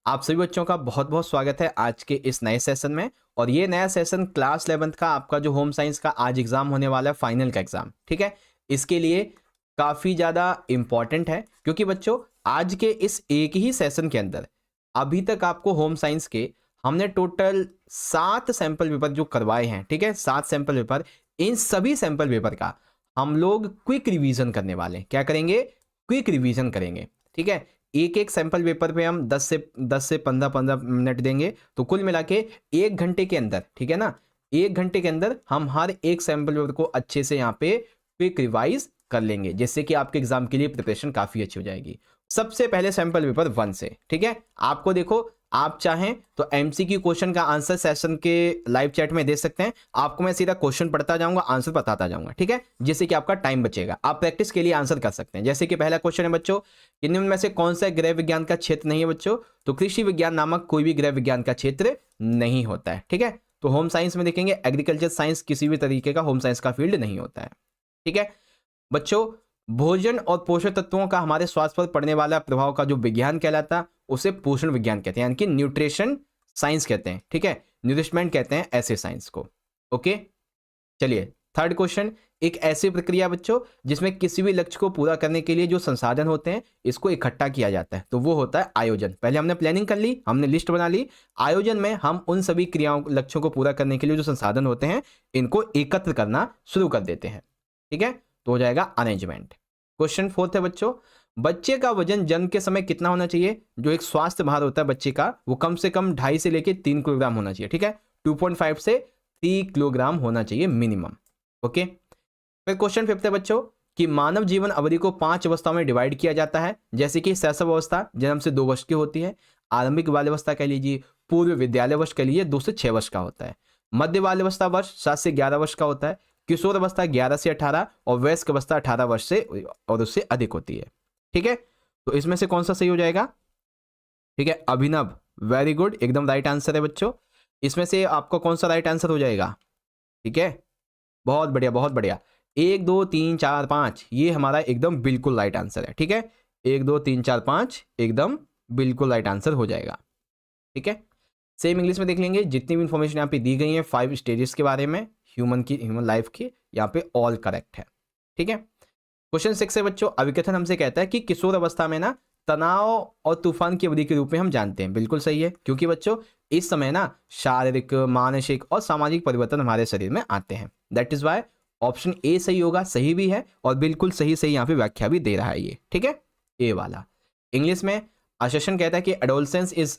आप सभी बच्चों का बहुत बहुत स्वागत है आज के इस नए सेशन में। और ये नया सेशन क्लास 11th का आपका जो होम साइंस का आज एग्जाम होने वाला है, फाइनल का एग्जाम, ठीक है। इसके लिए काफ़ी ज़्यादा इम्पॉर्टेंट है क्योंकि बच्चों आज के इस एक ही सेशन के अंदर अभी तक आपको होम साइंस के हमने टोटल 7 सैंपल पेपर जो करवाए हैं, ठीक है, 7 सैंपल पेपर। इन सभी सैंपल पेपर का हम लोग क्विक रिवीजन करने वाले हैं। क्या करेंगे? क्विक रिवीजन करेंगे, ठीक है। एक एक सैंपल पेपर पे हम 10 से 15 मिनट देंगे, तो कुल मिला के 1 घंटे के अंदर, ठीक है ना, 1 घंटे के अंदर हम हर एक सैंपल पेपर को अच्छे से यहाँ पे क्विक रिवाइज कर लेंगे, जिससे कि आपके एग्जाम के लिए प्रिपरेशन काफ़ी अच्छी हो जाएगी। सबसे पहले सैंपल पेपर 1 से, ठीक है। आपको देखो, आप चाहें तो एमसीक्यू क्वेश्चन का आंसर सेशन के लाइव चैट में दे सकते हैं। आपको मैं सीधा क्वेश्चन पढ़ता जाऊंगा, आंसर बताता जाऊंगा, ठीक है, जिससे कि आपका टाइम बचेगा। आप प्रैक्टिस के लिए आंसर कर सकते हैं। जैसे कि पहला क्वेश्चन है बच्चों, निम्न में से कौन सा गृह विज्ञान का क्षेत्र नहीं है बच्चों? तो कृषि विज्ञान नामक कोई भी गृह विज्ञान का क्षेत्र नहीं होता है, ठीक है। तो होम साइंस में देखेंगे एग्रीकल्चर साइंस किसी भी तरीके का होम साइंस का फील्ड नहीं होता है, ठीक है। बच्चों, भोजन और पोषक तत्वों का हमारे स्वास्थ्य पर पड़ने वाला प्रभाव का जो विज्ञान कहलाता है उसे पोषण विज्ञान कहते हैं, यानी कि न्यूट्रिशन साइंस कहते हैं, ठीक है, न्यूरिशमेंट कहते हैं ऐसे साइंस को। ओके, चलिए थर्ड क्वेश्चन, एक ऐसी प्रक्रिया बच्चों जिसमें किसी भी लक्ष्य को पूरा करने के लिए जो संसाधन होते हैं इसको इकट्ठा किया जाता है, तो वो होता है आयोजन। पहले हमने प्लानिंग कर ली, हमने लिस्ट बना ली। आयोजन में हम उन सभी क्रियाओं लक्ष्यों को पूरा करने के लिए जो संसाधन होते हैं इनको एकत्र करना शुरू कर देते हैं, ठीक है, तो हो जाएगा अरेंजमेंट। क्वेश्चन फोर्थ है बच्चों, बच्चे का वजन जन्म के समय कितना होना चाहिए? जो एक स्वास्थ्य भार होता है बच्चे का वो कम से कम 2.5 से लेके 3 किलोग्राम होना चाहिए, ठीक है। 2.5 से 3 किलोग्राम होना चाहिए मिनिमम। ओके, फिर क्वेश्चन फिफ्थ है बच्चों कि मानव जीवन अवधि को 5 अवस्थाओं में डिवाइड किया जाता है, जैसे कि शैशव अवस्था जन्म से 2 वर्ष की होती है, आरंभिक बाल्यावस्था कह लीजिए, पूर्व विद्यालय वर्ष कह लीजिए 2 से 6 वर्ष का होता है, मध्य बाल्यावस्था वर्ष 7 से 11 वर्ष का होता है, किशोर अवस्था 11 से 18 और वयस्क अवस्था 18 वर्ष से और उससे अधिक होती है, ठीक है। तो इसमें से कौन सा सही हो जाएगा? ठीक है, अभिनव, वेरी गुड, एकदम राइट आंसर है बच्चों। इसमें से आपका कौन सा राइट आंसर हो जाएगा? ठीक है, बहुत बढ़िया बहुत बढ़िया। 1 2 3 4 5 ये हमारा एकदम बिल्कुल राइट आंसर है, ठीक है। 1 2 3 4 5 एकदम बिल्कुल राइट आंसर हो जाएगा, ठीक है। सेम इंग्लिश में देख लेंगे, जितनी भी इंफॉर्मेशन यहाँ पे दी गई है 5 स्टेजेस के बारे में ह्यूमन लाइफ की, यहाँ पे ऑल करेक्ट है, ठीक है। क्वेश्चन 6 है बच्चों, अभिकथन हमसे कहता है कि किशोर अवस्था में ना तनाव और तूफान की अवधि के रूप में हम जानते हैं। बिल्कुल सही है, क्योंकि बच्चों इस समय ना शारीरिक, मानसिक और सामाजिक परिवर्तन हमारे शरीर में आते हैं। That is why option A सही होगा, सही भी है और बिल्कुल सही सही यहाँ पे व्याख्या भी दे रहा है ये, ठीक है, ए वाला। इंग्लिश में असेशन कहता है कि adolescence is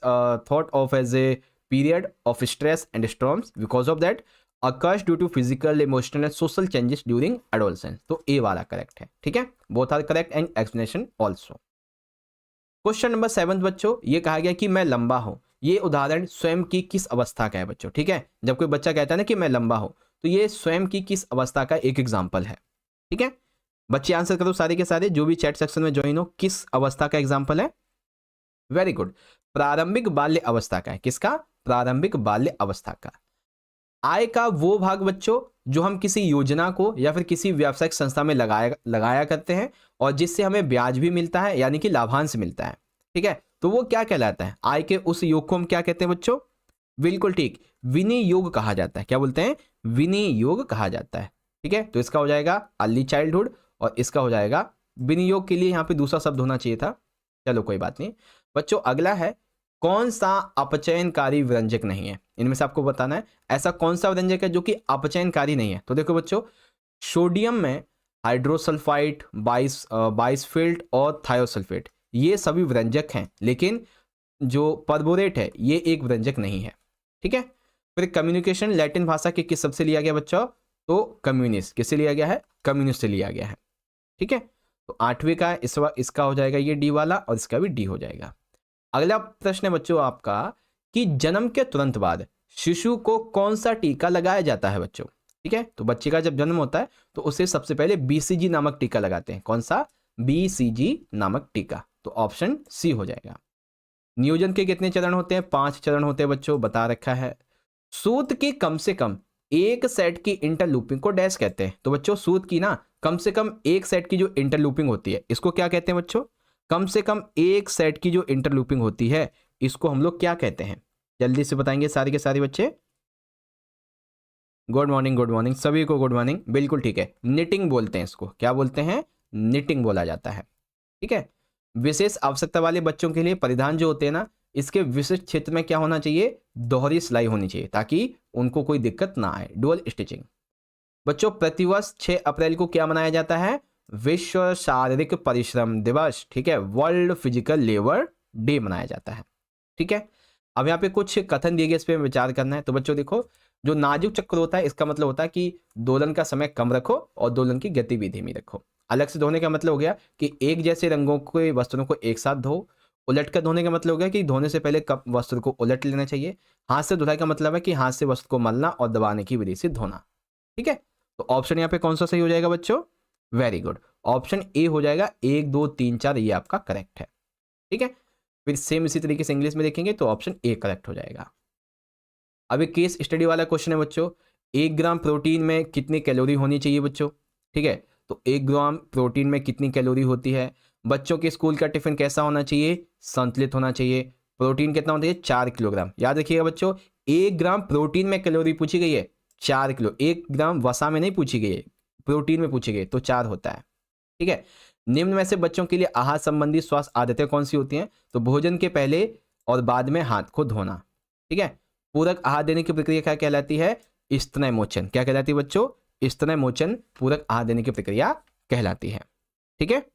thought of as a period of stress and storms because of that occurs due to physical, emotional and social changes during adolescence। तो ए वाला करेक्ट है, ठीक है, both are correct and explanation also. Question number 7 बच्चों, ये कहा गया कि मैं लंबा हूं, ये उदाहरण स्वयं की किस अवस्था का है बच्चों? ठीक है, जब कोई बच्चा कहता है ना कि मैं लंबा हूं, तो ये स्वयं की किस अवस्था का एक एग्जाम्पल है, ठीक है। बच्चे आंसर करो सारे के सारे, जो भी चैट सेक्शन में ज्वाइन हो, किस अवस्था का एग्जाम्पल है? वेरी गुड, प्रारंभिक बाल्य अवस्था का है। किसका? प्रारंभिक बाल्य अवस्था का। आय का वो भाग बच्चों जो हम किसी योजना को या फिर किसी व्यावसायिक संस्था में लगाया करते हैं और जिससे हमें ब्याज भी मिलता है, यानी कि लाभांश मिलता है, ठीक है, तो वो क्या कहलाता है? आय के उस योग को हम क्या कहते हैं बच्चों? बिल्कुल ठीक, विनियोग कहा जाता है। क्या बोलते हैं? विनियोग कहा जाता है, ठीक है। तो इसका हो जाएगा अर्ली चाइल्डहुड और इसका हो जाएगा विनियोग। के लिए यहाँ पे दूसरा शब्द होना चाहिए था, चलो कोई बात नहीं बच्चों। अगला है, कौन सा अपचयनकारी व्यंजक नहीं है? इनमें से आपको बताना है ऐसा कौन सा व्यंजक है जो कि अपचयनकारी नहीं है। तो देखो बच्चों, सोडियम में हाइड्रोसल्फाइड, बाइसफिल्ट और थायोसल्फेट ये सभी व्यंजक हैं, लेकिन जो पर्बोरेट है ये एक व्यंजक नहीं है, ठीक है। फिर कम्युनिकेशन लैटिन भाषा के किस शब्द से लिया गया बच्चों? तो कम्युनिस्ट किससे लिया गया है? कम्युनिस्ट से लिया गया है, ठीक है। तो 8वें का इसका हो जाएगा ये डी वाला और इसका भी डी हो जाएगा। अगला प्रश्न है बच्चों आपका कि जन्म के तुरंत बाद शिशु को कौन सा टीका लगाया जाता है बच्चों? ठीक है, तो बच्चे का जब जन्म होता है तो उसे सबसे पहले बीसीजी नामक टीका लगाते हैं। कौन सा? बीसीजी नामक टीका। तो ऑप्शन सी हो जाएगा। नियोजन के कितने चरण होते हैं? 5 चरण होते हैं बच्चों, बता रखा है। सूत की कम से कम एक सेट की इंटरलूपिंग को डैश कहते हैं। तो बच्चों सूत की ना कम से कम एक सेट की जो इंटरलूपिंग होती है इसको क्या कहते हैं बच्चों? कम से कम एक सेट की जो इंटरलूपिंग होती है इसको हम लोग क्या कहते हैं, जल्दी से बताएंगे सारे के सारे बच्चे। गुड मॉर्निंग सभी को गुड मॉर्निंग, बिल्कुल ठीक है, निटिंग बोलते हैं इसको, क्या बोलते हैं, निटिंग बोला जाता है। ठीक है, विशेष आवश्यकता वाले बच्चों के लिए परिधान जो होते हैं ना, इसके विशिष्ट क्षेत्र में क्या होना चाहिए, दोहरी सिलाई होनी चाहिए ताकि उनको कोई दिक्कत ना आए, डुअल स्टिचिंग। बच्चों प्रतिवर्ष 6 अप्रैल को क्या मनाया जाता है, विश्व शारीरिक परिश्रम दिवस। ठीक है, वर्ल्ड फिजिकल लेबर डे मनाया जाता है। ठीक है, अब यहाँ पे कुछ कथन दिए गए, इस पर विचार करना है। तो बच्चों देखो, जो नाजुक चक्र होता है इसका मतलब होता है कि दोलन का समय कम रखो और दोलन की गति भी धीमी रखो। अलग से धोने का मतलब हो गया कि एक जैसे रंगों के वस्त्रों को एक साथ धो। उलट कर धोने का मतलब हो गया कि धोने से पहले कप वस्त्र को उलट लेना चाहिए। हाथ से धुलाई का मतलब है कि हाथ से वस्त्र को मलना और दबाने की विधि से धोना। ठीक है, तो ऑप्शन यहाँ पे कौन सा सही हो जाएगा बच्चों, वेरी गुड, ऑप्शन ए हो जाएगा, 1 2 3 4 ये आपका करेक्ट है। ठीक है, फिर सेम इसी तरीके से इंग्लिश में देखेंगे तो ऑप्शन ए करेक्ट हो जाएगा। अब एक केस स्टडी वाला क्वेश्चन है बच्चों, 1 ग्राम प्रोटीन में कितनी कैलोरी होनी चाहिए बच्चों। ठीक है, तो 1 ग्राम प्रोटीन में कितनी कैलोरी होती है। बच्चों के स्कूल का टिफिन कैसा होना चाहिए, संतुलित होना चाहिए। प्रोटीन कितना होना चाहिए, 4 किलोग्राम। याद रखिएगा बच्चों, 1 ग्राम प्रोटीन में कैलोरी पूछी गई है 4 किलो, 1 ग्राम वसा में नहीं पूछी गई है, प्रोटीन में पूछी गई तो 4 होता है। ठीक है, निम्न में से बच्चों के लिए आहार संबंधी स्वास्थ्य आदतें कौन सी होती हैं, तो भोजन के पहले और बाद में हाथ को धोना। ठीक है, पूरक आहार देने की प्रक्रिया क्या कहलाती है, स्तनय मोचन। क्या कहलाती है बच्चों, स्तनय मोचन पूरक आहार देने की प्रक्रिया कहलाती है। ठीक है,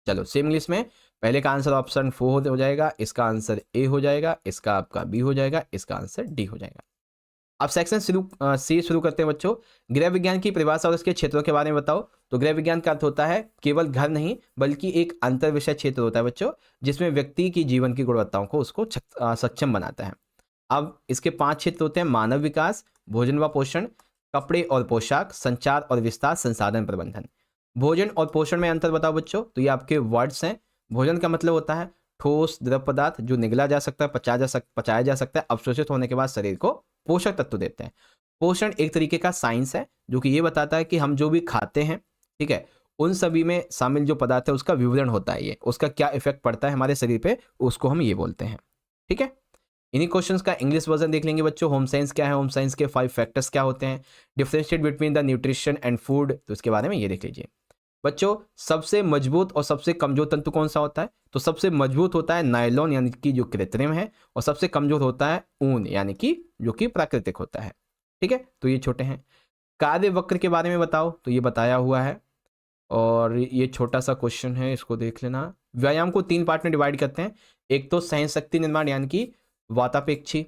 चलो सेम इंग्लिश में, पहले का आंसर ऑप्शन 4 हो जाएगा, इसका आंसर ए हो जाएगा, इसका आपका बी हो जाएगा, इसका आंसर डी हो जाएगा। अब सेक्शन शुरू करते हैं बच्चों। गृह विज्ञान की परिभाषा और इसके क्षेत्रों के बारे में बताओ। तो गृह विज्ञान का अर्थ होता है केवल घर नहीं बल्कि एक अंतर विषय क्षेत्र होता है बच्चों, जिसमें व्यक्ति की जीवन की गुणवत्ताओं को उसको सक्षम बनाता है। अब इसके 5 क्षेत्र होते हैं, मानव विकास, भोजन व पोषण, कपड़े और पोशाक, संचार और विस्तार, संसाधन प्रबंधन। भोजन और पोषण में अंतर बताओ बच्चों, तो ये आपके वर्ड्स हैं। भोजन का मतलब होता है ठोस द्रव पदार्थ जो निगला जा सकता है, पचाया जा सकता है, अवशोषित होने के बाद शरीर को पोषक तत्व देते हैं। पोषण एक तरीके का साइंस है जो कि ये बताता है कि हम जो भी खाते हैं, ठीक है, उन सभी में शामिल जो पदार्थ है उसका विवरण होता है, ये उसका क्या इफेक्ट पड़ता है हमारे शरीर पे, उसको हम ये बोलते हैं। ठीक है, इन्हीं क्वेश्चंस का इंग्लिश वर्जन देख लेंगे बच्चों। होम साइंस क्या है, होम साइंस के 5 फैक्टर्स क्या होते हैं, differentiate between the nutrition and food, तो इसके बारे में ये देख लीजिए बच्चों। सबसे मजबूत और सबसे कमजोर तंतु कौन सा होता है, तो सबसे मजबूत होता है नायलॉन यानी कि जो कृत्रिम है, और सबसे कमजोर होता है ऊन यानी कि जो कि प्राकृतिक होता है। ठीक है, तो ये छोटे हैं। कार्य वक्र के बारे में बताओ, तो ये बताया हुआ है और ये छोटा सा क्वेश्चन है, इसको देख लेना। व्यायाम को 3 पार्ट में डिवाइड करते हैं, एक तो सहन शक्ति निर्माण यानी कि वातापेक्षी,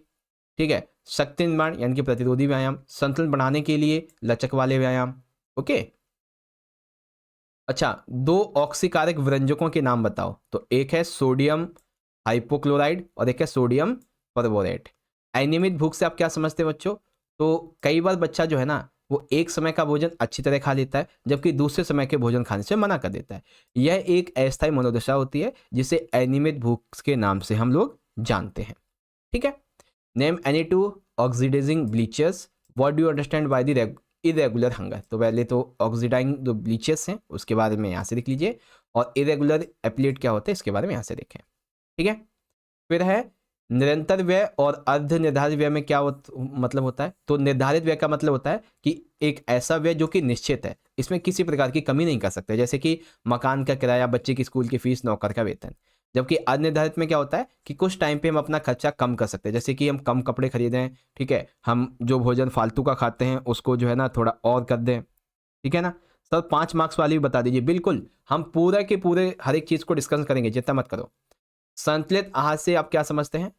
ठीक है, शक्ति निर्माण यानी कि प्रतिरोधी व्यायाम, संतुलन बढ़ाने के लिए लचक वाले व्यायाम। ओके, अच्छा 2 ऑक्सीकारक व्यंजकों के नाम बताओ, तो एक है सोडियम हाइपोक्लोराइड और एक है सोडियम परबोरेट। अनियमित भूख से आप क्या समझते हैं बच्चों, तो कई बार बच्चा जो है ना वो एक समय का भोजन अच्छी तरह खा लेता है जबकि दूसरे समय के भोजन खाने से मना कर देता है। यह एक अस्थायी मनोदशा होती है जिसे अनियमित भूख के नाम से हम लोग जानते हैं। ठीक है, name any 2 oxidising bleachers, what do you understand by the irregular hunger. तो पहले तो ऑक्सीडाइजिंग जो ब्लीचर्स हैं उसके बारे में यहाँ से देख लीजिए, और इरेगुलर एप्लेट क्या होता है इसके बारे में यहाँ से देखें। ठीक है, फिर है निरंतर व्यय और अर्ध निर्धारित व्यय में क्या मतलब होता है, तो निर्धारित व्यय का मतलब होता है कि एक ऐसा व्यय जो कि निश्चित है, इसमें किसी प्रकार की कमी नहीं कर सकते, जैसे कि मकान का किराया, बच्चे की स्कूल की फीस, नौकर का वेतन। जबकि अनिर्धारित में क्या होता है कि कुछ टाइम पे हम अपना खर्चा कम कर सकते हैं, जैसे कि हम कम कपड़े खरीदें, ठीक है, हम जो भोजन फालतू का खाते हैं उसको जो है ना थोड़ा और कर दें। ठीक है ना सर, 5 मार्क्स वाली भी बता दीजिए। बिल्कुल, हम पूरा के पूरे हर एक चीज़ को डिस्कस करेंगे, चिंता मत करो। संतुलित आहार से आप क्या समझते हैं,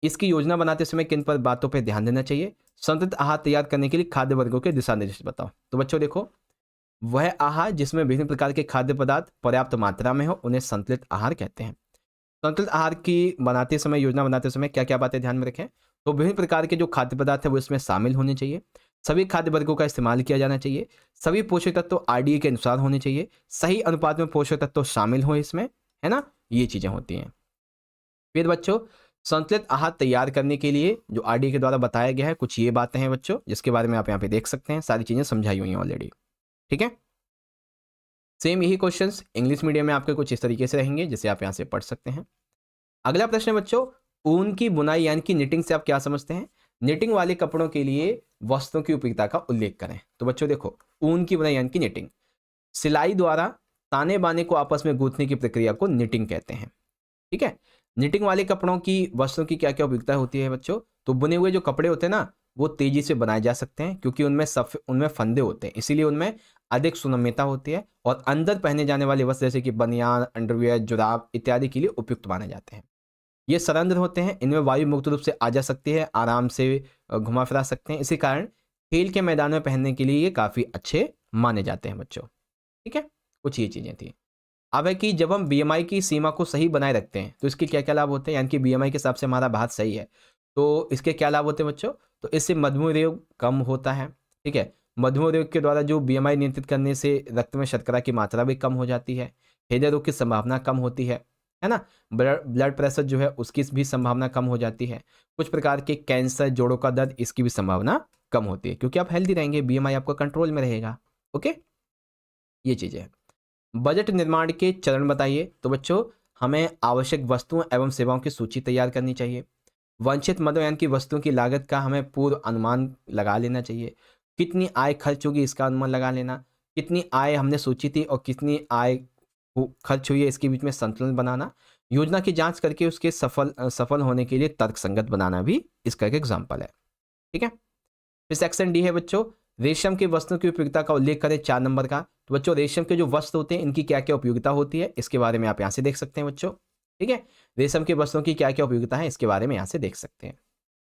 इसकी योजना बनाते समय किन पर बातों पर ध्यान देना चाहिए। संतुलित आहार तैयार करने के लिए खाद्य वर्गों के दिशा निर्देश बताओ। तो बच्चों देखो, वह आहार जिसमें विभिन्न प्रकार के खाद्य पदार्थ पर्याप्त मात्रा में हो उन्हें संतुलित आहार कहते हैं। संतुलित आहार की बनाते समय, योजना बनाते समय क्या क्या बातें ध्यान में रखें, तो विभिन्न प्रकार के जो खाद्य पदार्थ है वो इसमें शामिल होने चाहिए, सभी खाद्य वर्गों का इस्तेमाल किया जाना चाहिए, सभी पोषक तत्व आरडीए के अनुसार होने चाहिए, सही अनुपात में पोषक तत्व शामिल हो इसमें, है ना, ये चीजें होती हैं। फिर बच्चों संतुलित आहार तैयार करने के लिए जो आरडीए के द्वारा बताया गया है कुछ ये बातें हैं बच्चों, जिसके बारे में आप यहाँ पे देख सकते हैं, सारी चीजें समझाई हुई हैं ऑलरेडी। ठीक है, सेम यही क्वेश्चंस इंग्लिश मीडियम में आपके कुछ इस तरीके से रहेंगे जिसे आप यहाँ से पढ़ सकते हैं। अगला प्रश्न है बच्चों, ऊन की बुनाई यानी कि निटिंग से आप क्या समझते हैं? निटिंग वाले कपड़ों के लिए वस्त्रों की उपयोगिता का उल्लेख करें। तो बच्चों देखो, ऊन की बुनाई यानी कि निटिंग, सिलाई द्वारा ताने बाने को आपस में गूंथने की प्रक्रिया को निटिंग कहते हैं। ठीक है, निटिंग वाले कपड़ों की वस्त्रों की क्या क्या उपयोगिता होती है बच्चों? तो बुने हुए जो कपड़े होते हैं ना, वो तेजी से बनाए जा सकते हैं क्योंकि उनमें फंदे होते हैं, इसीलिए उनमें अधिक सुनम्यता होती है, और अंदर पहने जाने वाले वस्त्र जैसे कि बनियान, अंडरवियर, जुराब इत्यादि के लिए उपयुक्त माने जाते हैं। ये सरंध्र होते हैं, इनमें वायु मुक्त रूप से आ जा सकती है, आराम से घुमा फिरा सकते हैं, इसी कारण खेल के मैदान में पहनने के लिए ये काफ़ी अच्छे माने जाते हैं बच्चों। ठीक है, कुछ ये चीज़ें थी। अब है कि जब हम बीएमआई की सीमा को सही बनाए रखते हैं तो इसके क्या-क्या लाभ होते हैं? यानी कि बीएमआई के हिसाब से हमारा भात सही है, तो इसके क्या लाभ होते हैं बच्चों? तो इससे मधुमेह रोग कम होता है, ठीक है? मधुमेह रोग के द्वारा जो बीएमआई नियंत्रित करने से रक्त में शर्करा की मात्रा भी कम हो जाती है, हृदय रोग की संभावना कम होती है ना? ब्लड प्रेशर जो है उसकी भी संभावना कम हो जाती है। कुछ प्रकार के कैंसर, जोड़ों का दर्द, इसकी भी संभावना कम होती है क्योंकि आप हेल्दी रहेंगे, बीएमआई आपका कंट्रोल में रहेगा। ओके? ये चीज़ें हैं। बजट निर्माण के चरण बताइए। तो बच्चों, हमें आवश्यक वस्तुओं एवं सेवाओं की सूची तैयार करनी चाहिए। वांछित मदों यानी कि वस्तुओं की लागत का हमें पूर्व अनुमान लगा लेना चाहिए। कितनी आय खर्च होगी इसका अनुमान लगा लेना। कितनी आय हमने सोची थी और कितनी आय खर्च हुई है, इसके बीच में संतुलन बनाना। योजना की जांच करके उसके सफल होने के लिए तर्कसंगत बनाना भी इसका एक एग्जाम्पल है। ठीक है, फिर सेक्शन डी है बच्चों, रेशम के वस्त्रों की उपयोगिता का उल्लेख करें 4 नंबर का। तो बच्चों, रेशम के जो वस्त्र होते हैं इनकी क्या क्या उपयोगिता होती है, इसके बारे में आप यहाँ से देख सकते हैं बच्चों। ठीक है, रेशम के वस्त्रों की क्या क्या उपयोगिता है इसके बारे में यहाँ से देख सकते हैं।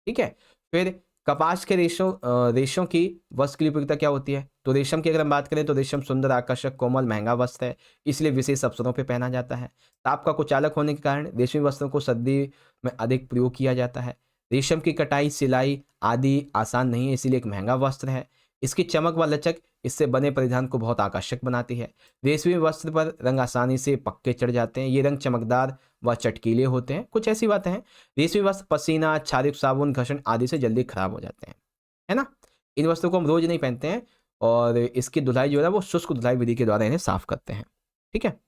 ठीक है, फिर कपास के रेशों की वस्त्र की उपयोगिता क्या होती है? तो रेशम की अगर हम बात करें तो रेशम सुंदर, आकर्षक, कोमल, महंगा वस्त्र है, इसलिए विशेष अवसरों पर पहना जाता है। ताप का कुचालक होने के कारण रेशमी वस्त्रों को सर्दी में अधिक प्रयोग किया जाता है। रेशम की कटाई, सिलाई आदि आसान नहीं है, इसीलिए एक महंगा वस्त्र है। इसकी चमक व लचक इससे बने परिधान को बहुत आकर्षक बनाती है। रेशमी वस्त्र पर रंग आसानी से पक्के चढ़ जाते हैं, ये रंग चमकदार व चटकीले होते हैं। कुछ ऐसी बातें हैं, रेशमी वस्त्र पसीना, क्षारयुक्त साबुन, घर्षण आदि से जल्दी खराब हो जाते हैं, है ना? इन वस्त्रों को हम रोज नहीं पहनते हैं, और इसकी धुलाई जो है ना वो शुष्क धुलाई विधि के द्वारा इन्हें साफ करते हैं। ठीक है,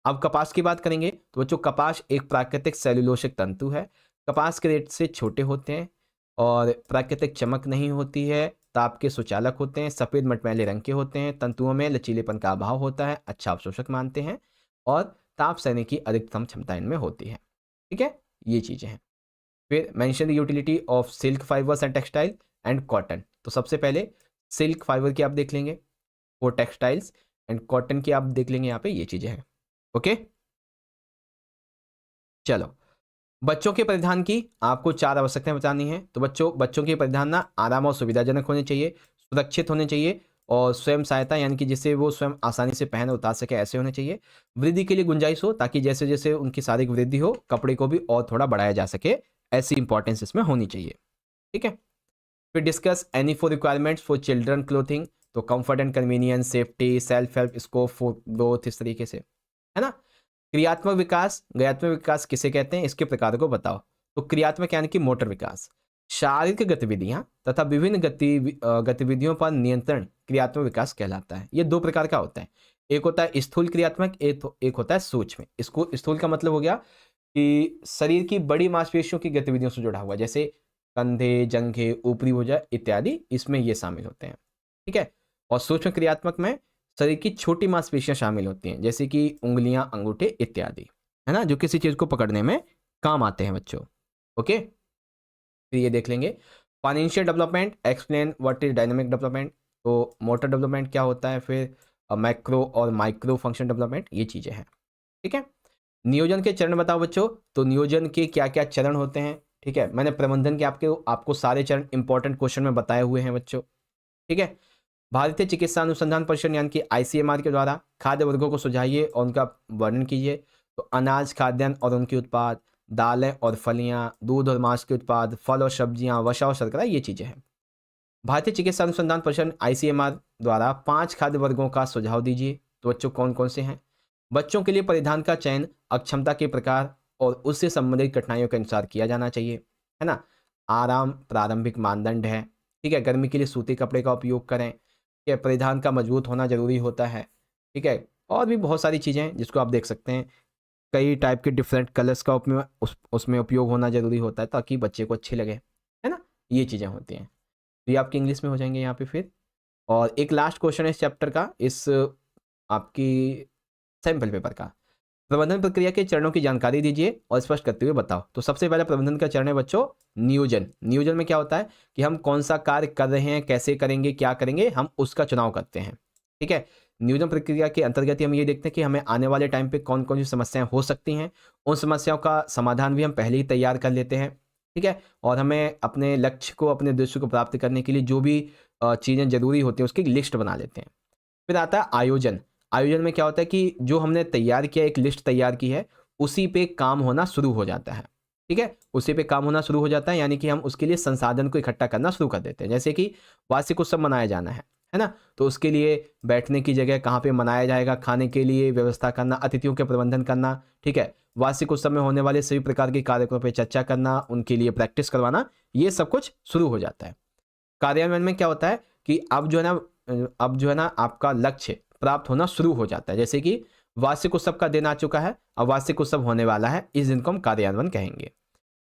अब कपास की बात करेंगे तो बच्चों, कपास एक प्राकृतिक सेल्यूलोसिक तंतु है। कपास के रेट से छोटे होते हैं और प्राकृतिक चमक नहीं होती है, ताप के सुचालक होते हैं, सफ़ेद मटमैले रंग के होते हैं, तंतुओं में लचीलेपन का अभाव होता है, अच्छा अवशोषक मानते हैं, और ताप सहने की अधिकतम क्षमता इनमें होती है। ठीक है, ये चीज़ें हैं। फिर mention the utility of silk fibres and textile and cotton. तो सबसे पहले सिल्क फाइबर की आप देख लेंगे, और टेक्सटाइल्स एंड कॉटन की आप देख लेंगे, यहाँ पे ये चीज़ें हैं। ओके, चलो, बच्चों के परिधान की आपको 4 आवश्यकताएं बतानी है। तो बच्चों के परिधान ना आराम और सुविधाजनक होने चाहिए, सुरक्षित होने चाहिए, और स्वयं सहायता यानी कि जिससे वो स्वयं आसानी से पहन उतार सके, ऐसे होने चाहिए। वृद्धि के लिए गुंजाइश हो, ताकि जैसे जैसे उनकी शारीरिक वृद्धि हो कपड़े को भी और थोड़ा बढ़ाया जा सके, ऐसी इंपॉर्टेंस इसमें होनी चाहिए। ठीक है, फिर discuss any four requirements for children clothing. तो comfort and convenience, safety, self help, scope for growth, इस तरीके से, है ना? क्रियात्मक विकास, गयात्मक विकास किसे कहते हैं, इसके प्रकार को बताओ। तो क्रियात्मक यानी कि मोटर विकास, शारीरिक गतिविधियां तथा विभिन्न गतिविधियों पर नियंत्रण क्रियात्मक विकास कहलाता है। ये 2 प्रकार का होता है, एक होता है स्थूल क्रियात्मक, एक होता है सूक्ष्म। इसको स्थूल का मतलब हो गया कि शरीर की बड़ी मांसपेशियों की गतिविधियों से जुड़ा हुआ, जैसे कंधे, जंघे, ऊपरी भुजा इत्यादि, इसमें ये शामिल होते हैं। ठीक है, और सूक्ष्म क्रियात्मक में शरीर की छोटी मांसपेशियां शामिल होती हैं, जैसे कि उंगलियां, अंगूठे इत्यादि, है ना, जो किसी चीज को पकड़ने में काम आते हैं बच्चों। ओके, फिर ये देख लेंगे financial development, explain what is dynamic development. तो मोटर डेवलपमेंट क्या होता है, फिर मैक्रो और माइक्रो फंक्शन डेवलपमेंट, ये चीजें हैं। ठीक है, नियोजन के चरण बताओ बच्चों। तो नियोजन के क्या क्या चरण होते हैं? ठीक है, मैंने प्रबंधन के आपको सारे चरण इंपॉर्टेंट क्वेश्चन में बताए हुए हैं बच्चों। ठीक है, भारतीय चिकित्सा अनुसंधान परिषद यानी कि आईसीएमआर के द्वारा खाद्य वर्गों को सुझाइए और उनका वर्णन कीजिए। तो अनाज, खाद्यान्न और उनके उत्पाद, दालें और फलियां, दूध और मांस के उत्पाद, फल और सब्जियां, वसा और शर्करा, ये चीजें हैं। भारतीय चिकित्सा अनुसंधान परिषद आईसीएमआर द्वारा 5 खाद्य वर्गों का सुझाव दीजिए। तो बच्चों, कौन कौन से हैं? बच्चों के लिए परिधान का चयन अक्षमता के प्रकार और उससे संबंधित कठिनाइयों के अनुसार किया जाना चाहिए, है ना? आराम प्रारंभिक मानदंड है। ठीक है, गर्मी के लिए सूती कपड़े का उपयोग करें। ठीक है, परिधान का मजबूत होना जरूरी होता है। ठीक है, और भी बहुत सारी चीज़ें हैं जिसको आप देख सकते हैं। कई टाइप के डिफरेंट कलर्स का उसमें उपयोग होना जरूरी होता है ताकि बच्चे को अच्छे लगे, है ना, ये चीज़ें होती हैं। तो ये आपकी इंग्लिश में हो जाएंगे यहाँ पे फिर। और एक लास्ट क्वेश्चन है इस चैप्टर का, इस आपकी सैम्पल पेपर का, प्रबंधन प्रक्रिया के चरणों की जानकारी दीजिए और स्पष्ट करते हुए बताओ। तो सबसे पहले प्रबंधन का चरण है बच्चों नियोजन। नियोजन में क्या होता है कि हम कौन सा कार्य कर रहे हैं, कैसे करेंगे, क्या करेंगे, हम उसका चुनाव करते हैं। ठीक है, नियोजन प्रक्रिया के अंतर्गत हम ये देखते हैं कि हमें आने वाले टाइम पे कौन कौन सी समस्याएं हो सकती हैं, उन समस्याओं का समाधान भी हम पहले ही तैयार कर लेते हैं। ठीक है, और हमें अपने लक्ष्य को, अपने उद्देश्य को प्राप्त करने के लिए जो भी चीज़ें जरूरी होती हैं उसकी लिस्ट बना लेते हैं। फिर आता है आयोजन। आयोजन में क्या होता है कि जो हमने तैयार किया, एक लिस्ट तैयार की है, उसी पे काम होना शुरू हो जाता है। ठीक है, उसी पे काम होना शुरू हो जाता है, यानी कि हम उसके लिए संसाधन को इकट्ठा करना शुरू कर देते हैं। जैसे कि वार्षिक उत्सव मनाया जाना है ना, तो उसके लिए बैठने की जगह कहाँ पे मनाया जाएगा, खाने के लिए व्यवस्था करना, अतिथियों के प्रबंधन करना। ठीक है, वार्षिक उत्सव में होने वाले सभी प्रकार के कार्यक्रमों पर चर्चा करना, उनके लिए प्रैक्टिस करवाना, ये सब कुछ शुरू हो जाता है। कार्यान्वयन में क्या होता है कि अब जो है ना आपका लक्ष्य प्राप्त होना शुरू हो जाता है। जैसे कि वार्षिक उत्सव का दिन आ चुका है, अब वार्षिक उत्सव होने वाला है, इस दिन को हम कार्यान्वयन कहेंगे।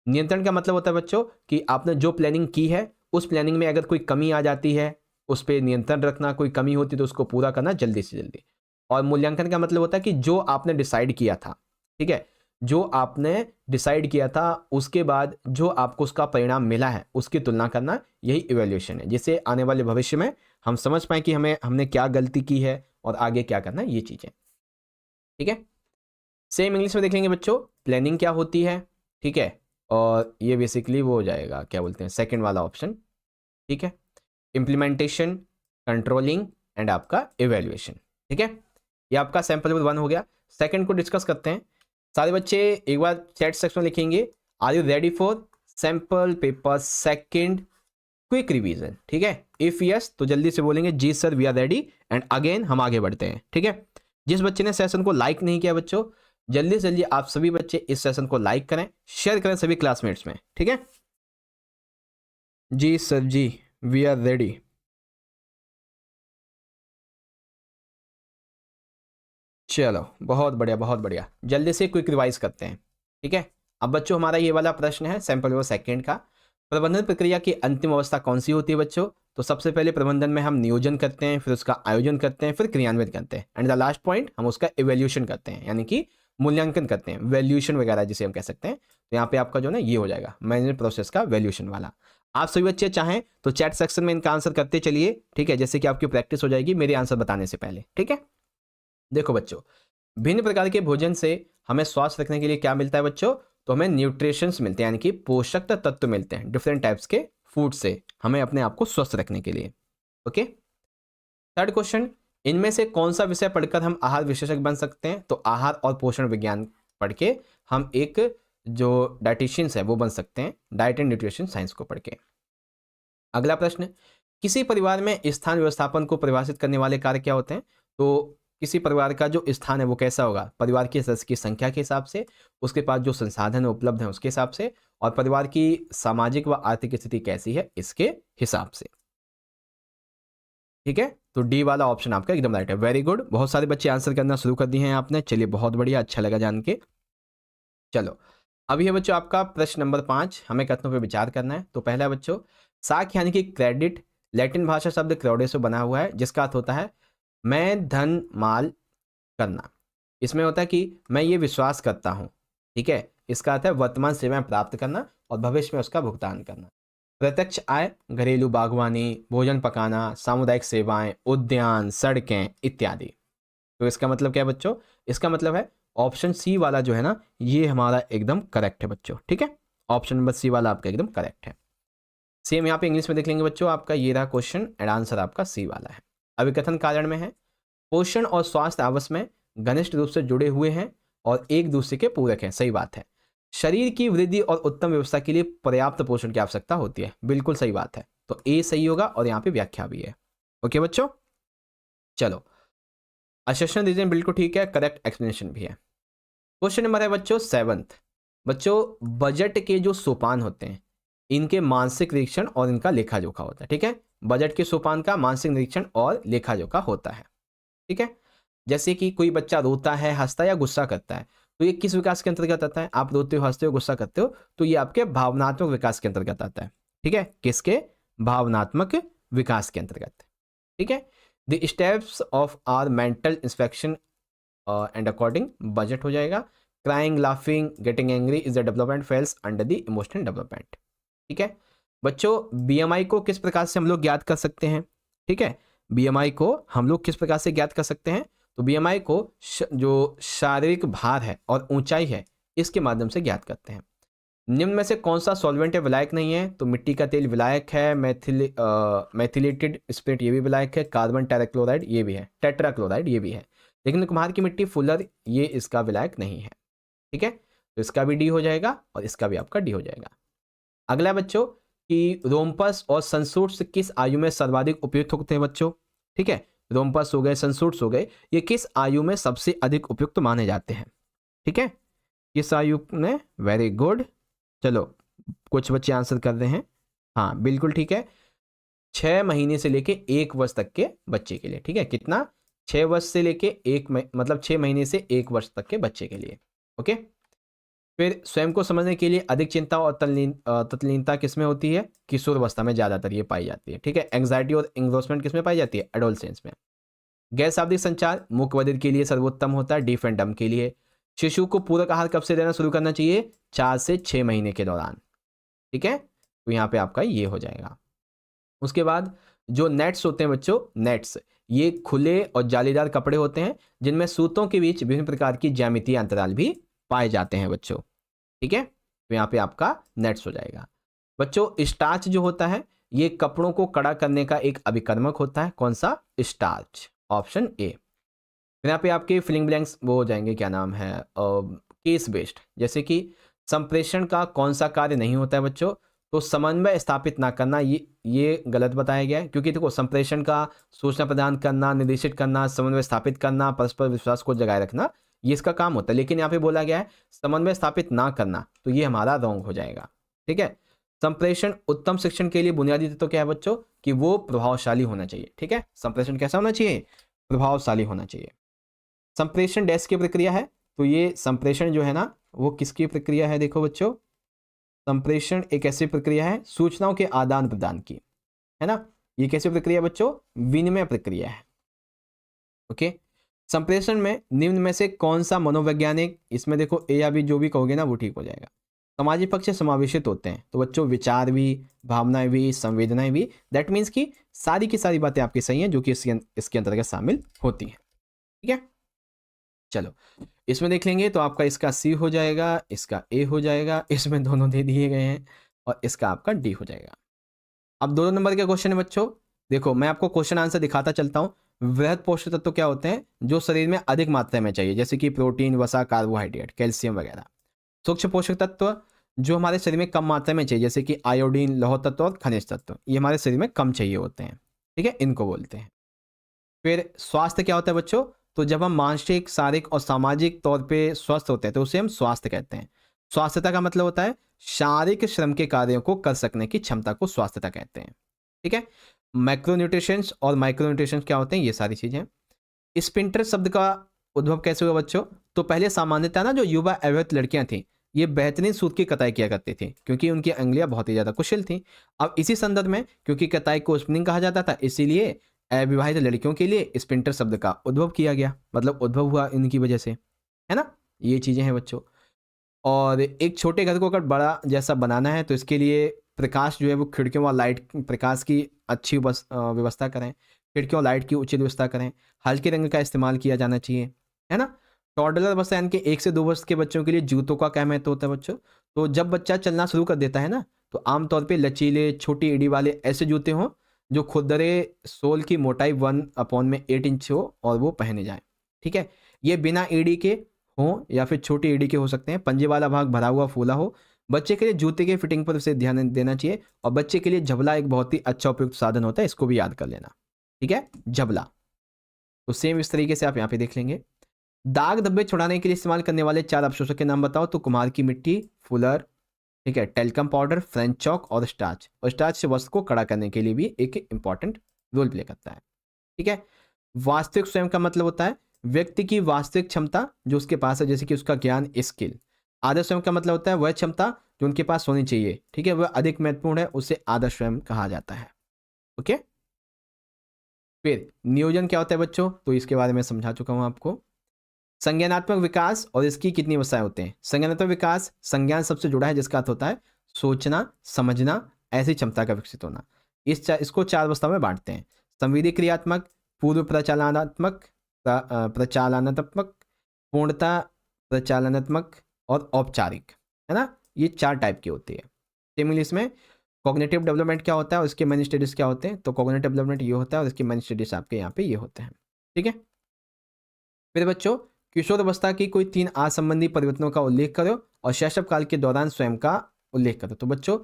नियंत्रण का मतलब होता है बच्चों कि आपने जो प्लानिंग की है उस प्लानिंग में अगर कोई कमी आ जाती है, उस पर नियंत्रण रखना, कोई कमी होती है तो उसको पूरा करना जल्दी से जल्दी। और मूल्यांकन का मतलब होता है कि जो आपने डिसाइड किया था, ठीक है, जो आपने डिसाइड किया था उसके बाद जो आपको उसका परिणाम मिला है उसकी तुलना करना, यही इवैल्यूएशन है, जिससे आने वाले भविष्य में हम समझ पाए कि हमने क्या गलती की है और आगे क्या करना है, ये चीजें। ठीक है, सेम इंग्लिश में देख लेंगे बच्चों, प्लानिंग क्या होती है। ठीक है, और ये बेसिकली वो हो जाएगा, क्या बोलते हैं, सेकंड वाला ऑप्शन। ठीक है, इम्प्लीमेंटेशन, कंट्रोलिंग एंड आपका इवैल्यूएशन। ठीक है, ये आपका सैंपल पेपर 1 हो गया। सेकंड को डिस्कस करते हैं। सारे बच्चे एक बार चैट सेक्शन में लिखेंगे, are you ready for sample paper second quick revision. ठीक है, इफ यस तो जल्दी से बोलेंगे जी sir we are ready, and again हम आगे बढ़ते हैं। ठीक है, जिस बच्चे ने सेशन को लाइक नहीं किया बच्चों, जल्दी से जल्दी आप सभी बच्चे इस सेशन को लाइक करें, शेयर करें सभी क्लासमेट्स में। ठीक है, जी सर जी वी आर रेडी। चलो बहुत बढ़िया बहुत बढ़िया, जल्दी से क्विक रिवाइज करते हैं। ठीक है, अब बच्चों हमारा ये वाला प्रश्न है सैंपल पेपर सेकंड का, प्रबंधन प्रक्रिया की अंतिम अवस्था कौन सी होती है बच्चों। तो सबसे पहले प्रबंधन में हम नियोजन करते हैं, फिर उसका आयोजन करते हैं, फिर क्रियान्वित करते हैं, एंड द लास्ट पॉइंट हम उसका इवैल्यूएशन करते हैं, यानी कि मूल्यांकन करते हैं, वैल्यूएशन वगैरह जिसे हम कह सकते हैं। तो यहाँ पे आपका जो ना ये हो जाएगा मैनेजमेंट प्रोसेस का वैल्यूएशन वाला। आप सभी बच्चे चाहें तो चैट सेक्शन में इनका आंसर करते चलिए। ठीक है, जैसे कि आपकी प्रैक्टिस हो जाएगी मेरे आंसर बताने से पहले। ठीक है, देखो बच्चों, भिन्न प्रकार के भोजन से हमें स्वास्थ्य रखने के लिए क्या मिलता है बच्चों, तो हमें न्यूट्रिशंस मिलते हैं, यानी कि पोषक तत्व मिलते हैं डिफरेंट टाइप्स के फूड से हमें अपने आप को स्वस्थ रखने के लिए। ओके, थर्ड क्वेश्चन, इनमें से कौन सा विषय पढ़कर हम आहार विशेषज्ञ बन सकते हैं। तो आहार और पोषण विज्ञान पढ़ के हम एक जो डाइटिशियंस है वो बन सकते हैं, डाइट एंड न्यूट्रिशन साइंस को पढ़ के। अगला प्रश्न, किसी परिवार में स्थान व्यवस्थापन को परिभाषित करने वाले कार्य क्या होते हैं। तो किसी परिवार का जो स्थान है वो कैसा होगा, परिवार के सदस्य की संख्या के हिसाब से, उसके पास जो संसाधन उपलब्ध है उसके हिसाब से, और परिवार की सामाजिक व आर्थिक स्थिति कैसी है इसके हिसाब से। ठीक है, तो डी वाला ऑप्शन आपका एकदम राइट है। वेरी गुड, बहुत सारे बच्चे आंसर करना शुरू कर दिए हैं आपने, चलिए बहुत बढ़िया, अच्छा लगा जान के। चलो अभी है बच्चों आपका प्रश्न नंबर 5, हमें कथनों पर विचार करना है। तो पहला बच्चों, साख यानी कि क्रेडिट लैटिन भाषा शब्द क्रेडो से बना हुआ है, जिसका अर्थ होता है मैं धन माल करना। इसमें होता है कि मैं ये विश्वास करता हूँ। ठीक है, इसका अर्थ है वर्तमान सेवाएं प्राप्त करना और भविष्य में उसका भुगतान करना। प्रत्यक्ष आय, घरेलू बागवानी, भोजन पकाना, सामुदायिक सेवाएं, उद्यान, सड़कें इत्यादि। तो इसका मतलब क्या है बच्चों, इसका मतलब है ऑप्शन सी वाला जो है ना ये हमारा एकदम करेक्ट है बच्चों। ठीक है, ऑप्शन नंबर सी वाला आपका एकदम करेक्ट है। सेम यहाँ पे इंग्लिश में देख लेंगे बच्चों, आपका ये रहा क्वेश्चन एंड आंसर आपका सी वाला है। अभिकथन कारण में है, पोषण और स्वास्थ्य आपस में घनिष्ठ रूप से जुड़े हुए हैं और एक दूसरे के पूरक हैं। सही बात है। शरीर की वृद्धि और उत्तम व्यवस्था के लिए पर्याप्त पोषण की आवश्यकता होती है। बिल्कुल सही बात है, तो ए सही होगा और यहाँ पे व्याख्या भी है। ओके बच्चों, चलो असेशन रीजन बिल्कुल ठीक है, करेक्ट एक्सप्लेनेशन भी है। क्वेश्चन नंबर है बच्चों 7th। बच्चों, बजट के जो सोपान होते हैं इनके मानसिक निरीक्षण और इनका लेखा जोखा होता है। ठीक है, बजट के सोपान का मानसिक निरीक्षण और लेखा जोखा होता है। ठीक है, जैसे कि कोई बच्चा रोता है, हंसता है या गुस्सा करता है, तो ये किस विकास के अंतर्गत आता है? आप रोते हो, हंसते हो, गुस्सा करते हो, तो ये आपके भावनात्मक विकास के अंतर्गत आता है। ठीक है, किसके? भावनात्मक विकास के अंतर्गत। ठीक है, the steps of our mental inspection and according budget हो जाएगा। Crying, laughing, getting angry is the development falls under the emotional development. ठीक है बच्चों, बीएमआई को किस प्रकार से हम लोग ज्ञात कर सकते हैं? ठीक है, बीएमआई को हम लोग किस प्रकार से ज्ञात कर सकते हैं? तो बीएमआई को जो शारीरिक भार है और ऊंचाई है, इसके माध्यम से ज्ञात करते हैं। निम्न में से कौन सा सॉल्वेंट है विलायक नहीं है? तो मिट्टी का तेल विलायक है, मैथिलेटेड स्पिरिट ये भी विलायक है, कार्बन टेराक्लोराइड ये भी है, टेट्राक्लोराइड ये भी है, लेकिन कुम्हार की मिट्टी, फुलर, ये इसका विलायक नहीं है। ठीक है, तो इसका भी डी हो जाएगा और इसका भी आपका डी हो जाएगा। अगला बच्चों कि रोम्पस और सनसूट्स किस आयु में सर्वाधिक उपयुक्त होते हैं बच्चों? ठीक है, रोम्पस हो गए, सनसूट्स हो गए, ये किस आयु में सबसे अधिक उपयुक्त माने जाते हैं? ठीक है, किस आयु में? वेरी गुड, चलो कुछ बच्चे आंसर कर रहे हैं। हाँ बिल्कुल ठीक है, 6 महीने से लेके 1 वर्ष तक के बच्चे के लिए। ठीक है, कितना? 6 वर्ष से लेके मतलब 6 महीने से 1 वर्ष तक के बच्चे के लिए। ओके, फिर स्वयं को समझने के लिए अधिक चिंता और तल्लीनता किसमें होती है? किशोरावस्था में ज़्यादातर ये पाई जाती है। ठीक है, एंग्जाइटी और एंग्रोसमेंट किसमें पाई जाती है? एडोलसेंस में। गैर शाब्दिक संचार मुख्य बधिर के लिए सर्वोत्तम होता है, डीफ एंड डम के लिए। शिशु को पूरक आहार कब से देना शुरू करना चाहिए? 4 से 6 महीने के दौरान। ठीक है, तो यहाँ पे आपका ये हो जाएगा। उसके बाद जो नेट्स होते हैं बच्चों, नेट्स ये खुले और जालीदार कपड़े होते हैं जिनमें सूतों के बीच विभिन्न प्रकार की ज्यामितीय अंतराल भी पाए जाते हैं बच्चों। ठीक है, तो यहाँ पे आपका नेट्स हो जाएगा। बच्चों स्टार्च जो होता है ये कपड़ों को कड़ा करने का एक अभिकर्मक होता है। कौन सा? Starch, option A. यहाँ पे आपके फिलिंग ब्लैंक्स वो हो जाएंगे, क्या नाम है, केस बेस्ड। जैसे कि संप्रेषण का कौन सा कार्य नहीं होता है बच्चों? तो समन्वय स्थापित ना करना, ये गलत बताया गया है, क्योंकि देखो संप्रेषण का सूचना प्रदान करना, निर्देशित करना, समन्वय स्थापित करना, परस्पर विश्वास को जगाए रखना, ये इसका काम होता है। लेकिन यहाँ पे बोला गया है समन्वय स्थापित ना करना, तो ये हमारा रॉन्ग हो जाएगा। ठीक है, संप्रेषण उत्तम शिक्षण के लिए बुनियादी तत्व क्या है बच्चों? कि वो प्रभावशाली होना चाहिए। ठीक है, संप्रेषण कैसा होना चाहिए? प्रभावशाली होना चाहिए। संप्रेषण डैश की प्रक्रिया है, तो ये संप्रेषण जो है ना वो किसकी प्रक्रिया है? देखो बच्चों, संप्रेषण एक ऐसी प्रक्रिया है सूचनाओं के आदान प्रदान की, है ना। ये कैसी प्रक्रिया बच्चों? विनिमय प्रक्रिया है। ओके, संप्रेषण में निम्न में से कौन सा मनोवैज्ञानिक, इसमें देखो ए या बी जो भी कहोगे ना वो ठीक हो जाएगा, सामाजिक पक्ष से समावेशित होते हैं? तो बच्चों विचार भी, भावनाएं भी, संवेदनाएं भी, दैट मीन्स कि सारी की सारी बातें आपकी सही हैं जो कि इसके अंतर्गत शामिल होती हैं। ठीक है, चलो इसमें देख लेंगे तो आपका इसका सी हो जाएगा, इसका ए हो जाएगा, इसमें दोनों दे दिए गए हैं, और इसका आपका डी हो जाएगा। अब 2 नंबर का क्वेश्चन है बच्चों, देखो मैं आपको क्वेश्चन आंसर दिखाता चलता हूँ। वृहद पोषक तत्व क्या होते हैं जो शरीर में अधिक मात्रा में चाहिए? जैसे कि प्रोटीन, वसा, कार्बोहाइड्रेट, कैल्शियम वगैरह। सूक्ष्म पोषक तत्व जो हमारे शरीर में कम मात्रा में चाहिए, जैसे कि आयोडीन, लौह तत्व और खनिज तत्व, ये हमारे शरीर में कम चाहिए होते हैं। ठीक है, इनको बोलते हैं। फिर स्वास्थ्य क्या होता है बच्चों? तो जब हम मानसिक, शारीरिक और सामाजिक तौर पे स्वस्थ होते हैं तो उसे हम स्वास्थ्य कहते हैं। स्वास्थ्यता का मतलब होता है शारीरिक श्रम के कार्यों को कर सकने की क्षमता को स्वास्थ्यता कहते हैं। ठीक है, मैक्रोन्यूट्रिशंस और माइक्रोन्यूट्रिशंस क्या होते हैं? ये सारी चीजें। स्पिंटर शब्द का उद्भव कैसे हुआ बच्चों? तो पहले सामान्यतः ना जो युवा अविवाहित लड़कियां थीं ये बेहतरीन सूत की कताई किया करती थी क्योंकि उनकी अंगुलियां बहुत ही ज्यादा कुशल थीं। अब इसी संदर्भ में क्योंकि कताई को स्पिनिंग कहा जाता था, इसीलिए अविवाहित लड़कियों के लिए स्पिंटर शब्द का उद्भव किया गया, मतलब उद्भव हुआ इनकी वजह से, है ना। ये चीजें हैं बच्चों। और एक छोटे घर को अगर बड़ा जैसा बनाना है तो इसके लिए प्रकाश जो है वो खिड़कियों व लाइट प्रकाश की अच्छी व्यवस्था करें, खिड़कियों लाइट की उचित व्यवस्था करें, हल्के रंग का इस्तेमाल किया जाना चाहिए, है ना। टॉडलर अवस्था यानी कि 1 से 2 वर्ष के बच्चों के लिए जूतों का क्या महत्व होता है बच्चों? तो जब बच्चा चलना शुरू कर देता है ना तो आमतौर पे लचीले छोटी एड़ी वाले ऐसे जूते हों जो खुरदरे सोल की मोटाई 1/8 इंच हो और वो पहने जाए। ठीक है, ये बिना एड़ी के हों या फिर छोटी एड़ी के हो सकते हैं, पंजे वाला भाग भरा हुआ फूला हो। बच्चे के लिए जूते के फिटिंग पर उसे ध्यान देना चाहिए। और बच्चे के लिए झबला एक बहुत ही अच्छा उपयुक्त साधन होता है, इसको भी याद कर लेना। ठीक है, झबला। तो सेम इस तरीके से आप यहाँ पे देख लेंगे। दाग धब्बे छुड़ाने के लिए इस्तेमाल करने वाले 4 अवशोषक के नाम बताओ? तो कुम्हार की मिट्टी, फुलर, ठीक है, टेल्कम पाउडर, फ्रेंच चॉक और स्टार्च। और स्टार्च से वस्त्र को कड़ा करने के लिए भी एक इंपॉर्टेंट रोल प्ले करता है। ठीक है, वास्तविक स्वयं का मतलब होता है व्यक्ति की वास्तविक क्षमता जो उसके पास है, जैसे कि उसका ज्ञान, स्किल। आदर्श स्वयं का मतलब होता है वह क्षमता जो उनके पास होनी चाहिए, ठीक है, वह अधिक महत्वपूर्ण है, उसे आदर्श स्वयं कहा जाता है। ओके। फिर नियोजन क्या होता है बच्चों, तो इसके बारे में समझा चुका हूं आपको। संज्ञानात्मक विकास और इसकी कितनी अवस्थाएं होते हैं। संज्ञानात्मक विकास, संज्ञान सबसे जुड़ा है, जिसका अर्थ होता है सोचना, समझना, ऐसी क्षमता का विकसित होना। इसको 4 अवस्था में बांटते हैं। संवेदी क्रियात्मक, पूर्व प्रचालनात्मक, प्रचालनात्मक, पूर्णता प्रचालनात्मक और औपचारिक, है ना। ये 4 टाइप की होती है। सेम इंग्लिश में कॉग्निटिव डेवलपमेंट क्या होता है और इसके मेन स्टेजेस क्या होते हैं, तो कॉग्निटिव डेवलपमेंट ये होता है और इसके मेन स्टेजेस आपके यहाँ पे ये होते हैं, ठीक है। फिर बच्चों किशोर अवस्था की कोई 3 असंबंधी परिवर्तनों का उल्लेख करो और शैशव काल के दौरान स्वयं का उल्लेख करो। तो बच्चों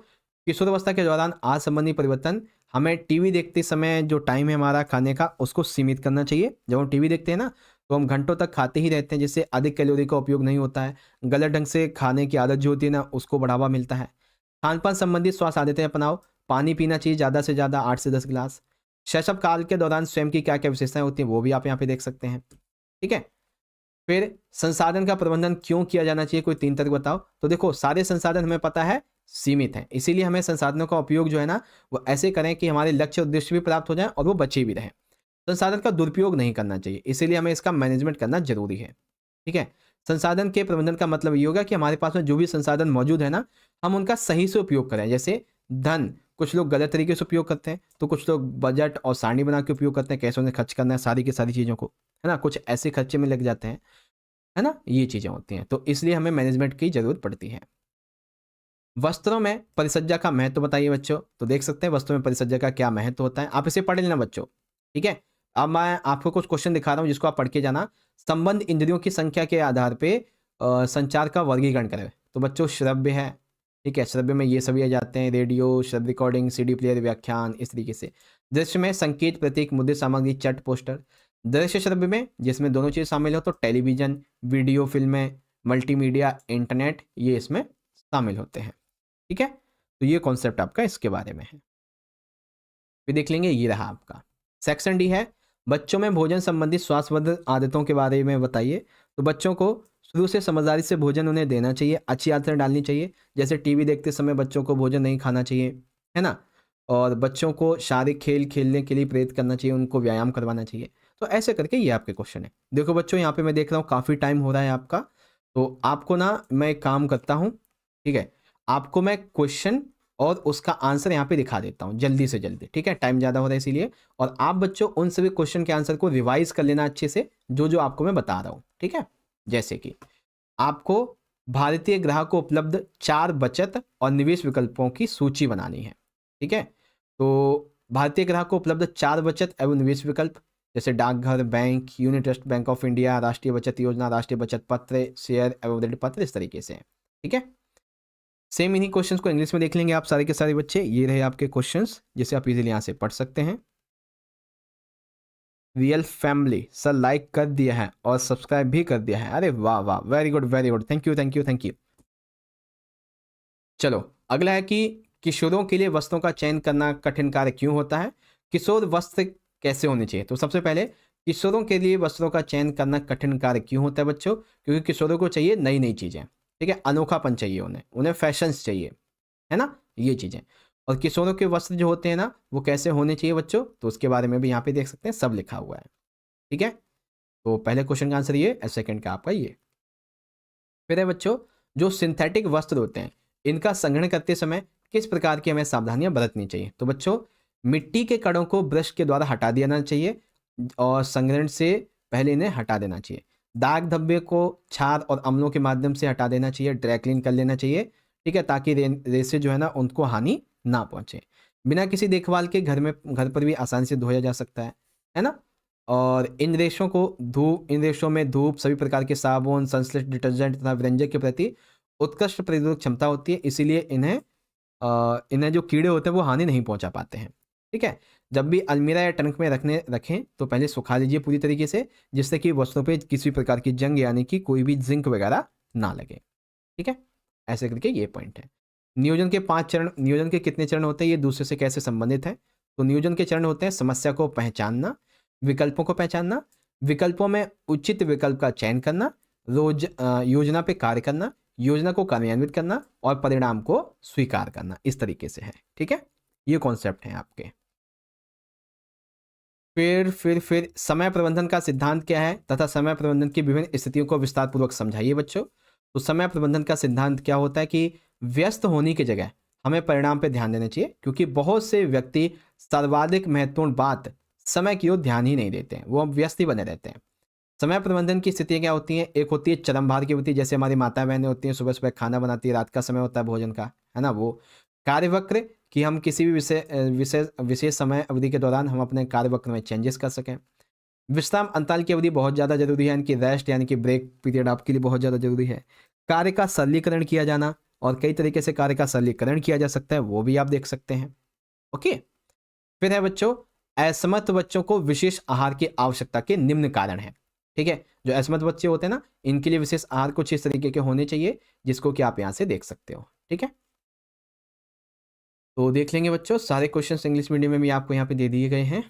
किशोर अवस्था के दौरान असंबंधी परिवर्तन, हमें टीवी देखते समय जो टाइम है हमारा खाने का, उसको सीमित करना चाहिए। जब हम टीवी देखते हैं ना, तो हम घंटों तक खाते ही रहते हैं, जिससे अधिक कैलोरी का उपयोग नहीं होता है। गलत ढंग से खाने की आदत जो होती है ना, उसको बढ़ावा मिलता है। खान पान संबंधित स्वास्थ्य आदतें अपनाओ। पानी पीना चाहिए ज़्यादा से ज़्यादा 8 से 10 गिलास। शैशव काल के दौरान स्वयं की क्या क्या विशेषताएं होती हैं, वो भी आप यहाँ पे देख सकते हैं, ठीक है। फिर संसाधन का प्रबंधन क्यों किया जाना चाहिए, कोई 3 तर्क बताओ। तो देखो सारे संसाधन हमें पता है सीमित हैं, इसीलिए हमें संसाधनों का उपयोग जो है ना, वो ऐसे करें कि हमारे लक्ष्य उद्देश्य भी प्राप्त हो जाए और वो बचे भी रहें। संसाधन का दुरुपयोग नहीं करना चाहिए, इसीलिए हमें इसका मैनेजमेंट करना जरूरी है, ठीक है। संसाधन के प्रबंधन का मतलब ये होगा कि हमारे पास में जो भी संसाधन मौजूद है ना, हम उनका सही से उपयोग करें। जैसे धन, कुछ लोग गलत तरीके से उपयोग करते हैं, तो कुछ लोग बजट और सारणी बना के उपयोग करते हैं, कैसे उन्हें खर्च करना है सारी की सारी चीज़ों को, है ना। कुछ ऐसे खर्चे में लग जाते हैं, है ना, ये चीज़ें होती हैं, तो इसलिए हमें मैनेजमेंट की जरूरत पड़ती है। वस्त्रों में परिसज्जा का महत्व बताइए बच्चों। तो देख सकते हैं वस्त्रों में परिसज्जा का क्या महत्व होता है, आप इसे पढ़ लेना बच्चों, ठीक है। अब मैं आपको कुछ क्वेश्चन दिखा रहा हूं, जिसको आप पढ़ के जाना। संबंध इंद्रियों की संख्या के आधार पे संचार का वर्गीकरण करें। तो बच्चों श्रव्य है, ठीक है, श्रव्य में ये सभी आ जाते हैं, रेडियो, शब्द रिकॉर्डिंग, सीडी प्लेयर, व्याख्यान, इस तरीके से। दृश्य में संकेत, प्रतीक, मुद्रित सामग्री, चट, पोस्टर। दृश्य श्रव्य में जिसमें दोनों चीज़ शामिल हो, तो टेलीविजन, वीडियो, फिल्में, मल्टीमीडिया, इंटरनेट, ये इसमें शामिल होते हैं, ठीक है। तो ये कॉन्सेप्ट आपका इसके बारे में है। फिर देख लेंगे, ये रहा आपका सेक्शन डी है, बच्चों में भोजन संबंधी स्वास्थ्यवर्धक आदतों के बारे में बताइए। तो बच्चों को शुरू से समझदारी से भोजन उन्हें देना चाहिए, अच्छी आदतें डालनी चाहिए। जैसे टीवी देखते समय बच्चों को भोजन नहीं खाना चाहिए, है ना। और बच्चों को शारीरिक खेल खेलने के लिए प्रेरित करना चाहिए, उनको व्यायाम करवाना चाहिए। तो ऐसे करके ये आपके क्वेश्चन है। देखो बच्चों यहाँ पे मैं देख रहा हूँ काफ़ी टाइम हो रहा है आपका, तो आपको ना मैं एक काम करता हूँ, ठीक है, आपको मैं क्वेश्चन और उसका आंसर यहाँ पे दिखा देता हूँ जल्दी से जल्दी, ठीक है, टाइम ज़्यादा हो रहा है इसीलिए। और आप बच्चों उन सभी क्वेश्चन के आंसर को रिवाइज कर लेना अच्छे से, जो जो आपको मैं बता रहा हूँ, ठीक है। जैसे कि आपको भारतीय ग्राहक को उपलब्ध 4 बचत और निवेश विकल्पों की सूची बनानी है, ठीक है। तो भारतीय ग्राहक को उपलब्ध 4 बचत एवं निवेश विकल्प, जैसे डाकघर, bank, unit trust bank of India, राष्ट्रीय बचत योजना, राष्ट्रीय बचत पत्र, शेयर एवं ऋण पत्र, इस तरीके से, ठीक है। सेम इन्हीं क्वेश्चंस को इंग्लिश में देख लेंगे आप सारे के सारे बच्चे। ये रहे आपके क्वेश्चंस, जिसे आप इजीली यहाँ से पढ़ सकते हैं। रियल फैमिली सर लाइक कर दिया है और सब्सक्राइब भी कर दिया है, अरे वाह वाह, very good very good, thank you thank you thank you. चलो अगला है कि किशोरों के लिए वस्त्रों का चयन करना कठिन कार्य क्यों होता है, किशोर वस्त्र कैसे होने चाहिए। तो सबसे पहले किशोरों के लिए वस्त्रों का चयन करना कठिन कार्य क्यों होता है बच्चों, क्योंकि किशोरों को चाहिए नई नई चीज़ें, ठीक है, अनोखापन चाहिए, उन्हें उन्हें फैशंस चाहिए, है ना, ये चीज़ें। और किशोरों के वस्त्र जो होते हैं ना, वो कैसे होने चाहिए बच्चों, तो उसके बारे में भी यहाँ पे देख सकते हैं, सब लिखा हुआ है, ठीक है। तो पहले क्वेश्चन का आंसर ये और सेकंड का आपका ये। फिर है बच्चों, जो सिंथेटिक वस्त्र होते हैं, इनका संग्रहण करते समय किस प्रकार की हमें सावधानियां बरतनी चाहिए। तो बच्चों मिट्टी के कणों को ब्रश के द्वारा हटा देना चाहिए और संग्रहण से पहले इन्हें हटा देना चाहिए। दाग धब्बे को छार और अम्लों के माध्यम से हटा देना चाहिए, ड्राई क्लीन कर लेना चाहिए, ठीक है, ताकि रेसे जो है ना उनको हानि ना पहुंचे। बिना किसी देखभाल के घर पर भी आसानी से धोया जा सकता है ना। और इन रेशों में धूप, सभी प्रकार के साबुन, संश्लिष्ट डिटर्जेंट तथा व्यंजक के प्रति उत्कृष्ट प्रतिरोधक क्षमता होती है, इसीलिए इन्हें जो कीड़े होते हैं वो हानि नहीं पहुंचा पाते हैं, ठीक है। जब भी अलमीरा या टंक में रखें तो पहले सुखा लीजिए पूरी तरीके से, जिससे कि वस्तुओं पे किसी प्रकार की जंग यानी कि कोई भी जिंक वगैरह ना लगे, ठीक है। ऐसे करके ये पॉइंट है। नियोजन के 5 चरण, नियोजन के कितने चरण होते हैं, ये दूसरे से कैसे संबंधित है। तो नियोजन के चरण होते हैं समस्या को पहचानना, विकल्पों को पहचानना, विकल्पों में उचित विकल्प का चयन करना, योजना पे कार्य करना, योजना को कार्यान्वित करना और परिणाम को स्वीकार करना, इस तरीके से है। ठीक है, ये कॉन्सेप्ट है आपके। फिर समय प्रबंधन का सिद्धांत क्या है तथा समय प्रबंधन की विभिन्न स्थितियों को विस्तार पूर्वक समझाइए बच्चों। तो समय प्रबंधन का सिद्धांत क्या होता है कि व्यस्त होने की जगह हमें परिणाम पर ध्यान देना चाहिए, क्योंकि बहुत से व्यक्ति सर्वाधिक महत्वपूर्ण बात समय की ओर ध्यान ही नहीं देते हैं, वो व्यस्त ही बने रहते हैं। समय प्रबंधन की स्थितियाँ क्या होती हैं, एक होती है चरम भार की होती है, जैसे हमारी माता बहनें होती हैं, सुबह सुबह खाना बनाती है, रात का समय होता है भोजन का, है ना। वो कार्यवक्र कि हम किसी भी विशेष समय अवधि के दौरान हम अपने कार्यवक्र में चेंजेस कर सकें। विश्राम अंतराल की अवधि बहुत ज़्यादा जरूरी है, इनकी रेस्ट यानी कि ब्रेक पीरियड आपके लिए बहुत ज़्यादा जरूरी है। कार्य का सरलीकरण किया जाना, और कई तरीके से कार्य का सरलीकरण किया जा सकता है, वो भी आप देख सकते हैं। ओके, फिर है बच्चों, असमर्थ बच्चों को विशेष आहार की आवश्यकता के निम्न कारण है। ठीक है, जो असमर्थ बच्चे होते हैं ना, इनके लिए विशेष आहार कुछ इस तरीके के होने चाहिए, जिसको कि आप यहां से देख सकते हो। ठीक है, तो देख लेंगे बच्चों, सारे क्वेश्चंस इंग्लिश मीडियम में भी आपको यहाँ पे दे दिए गए हैं।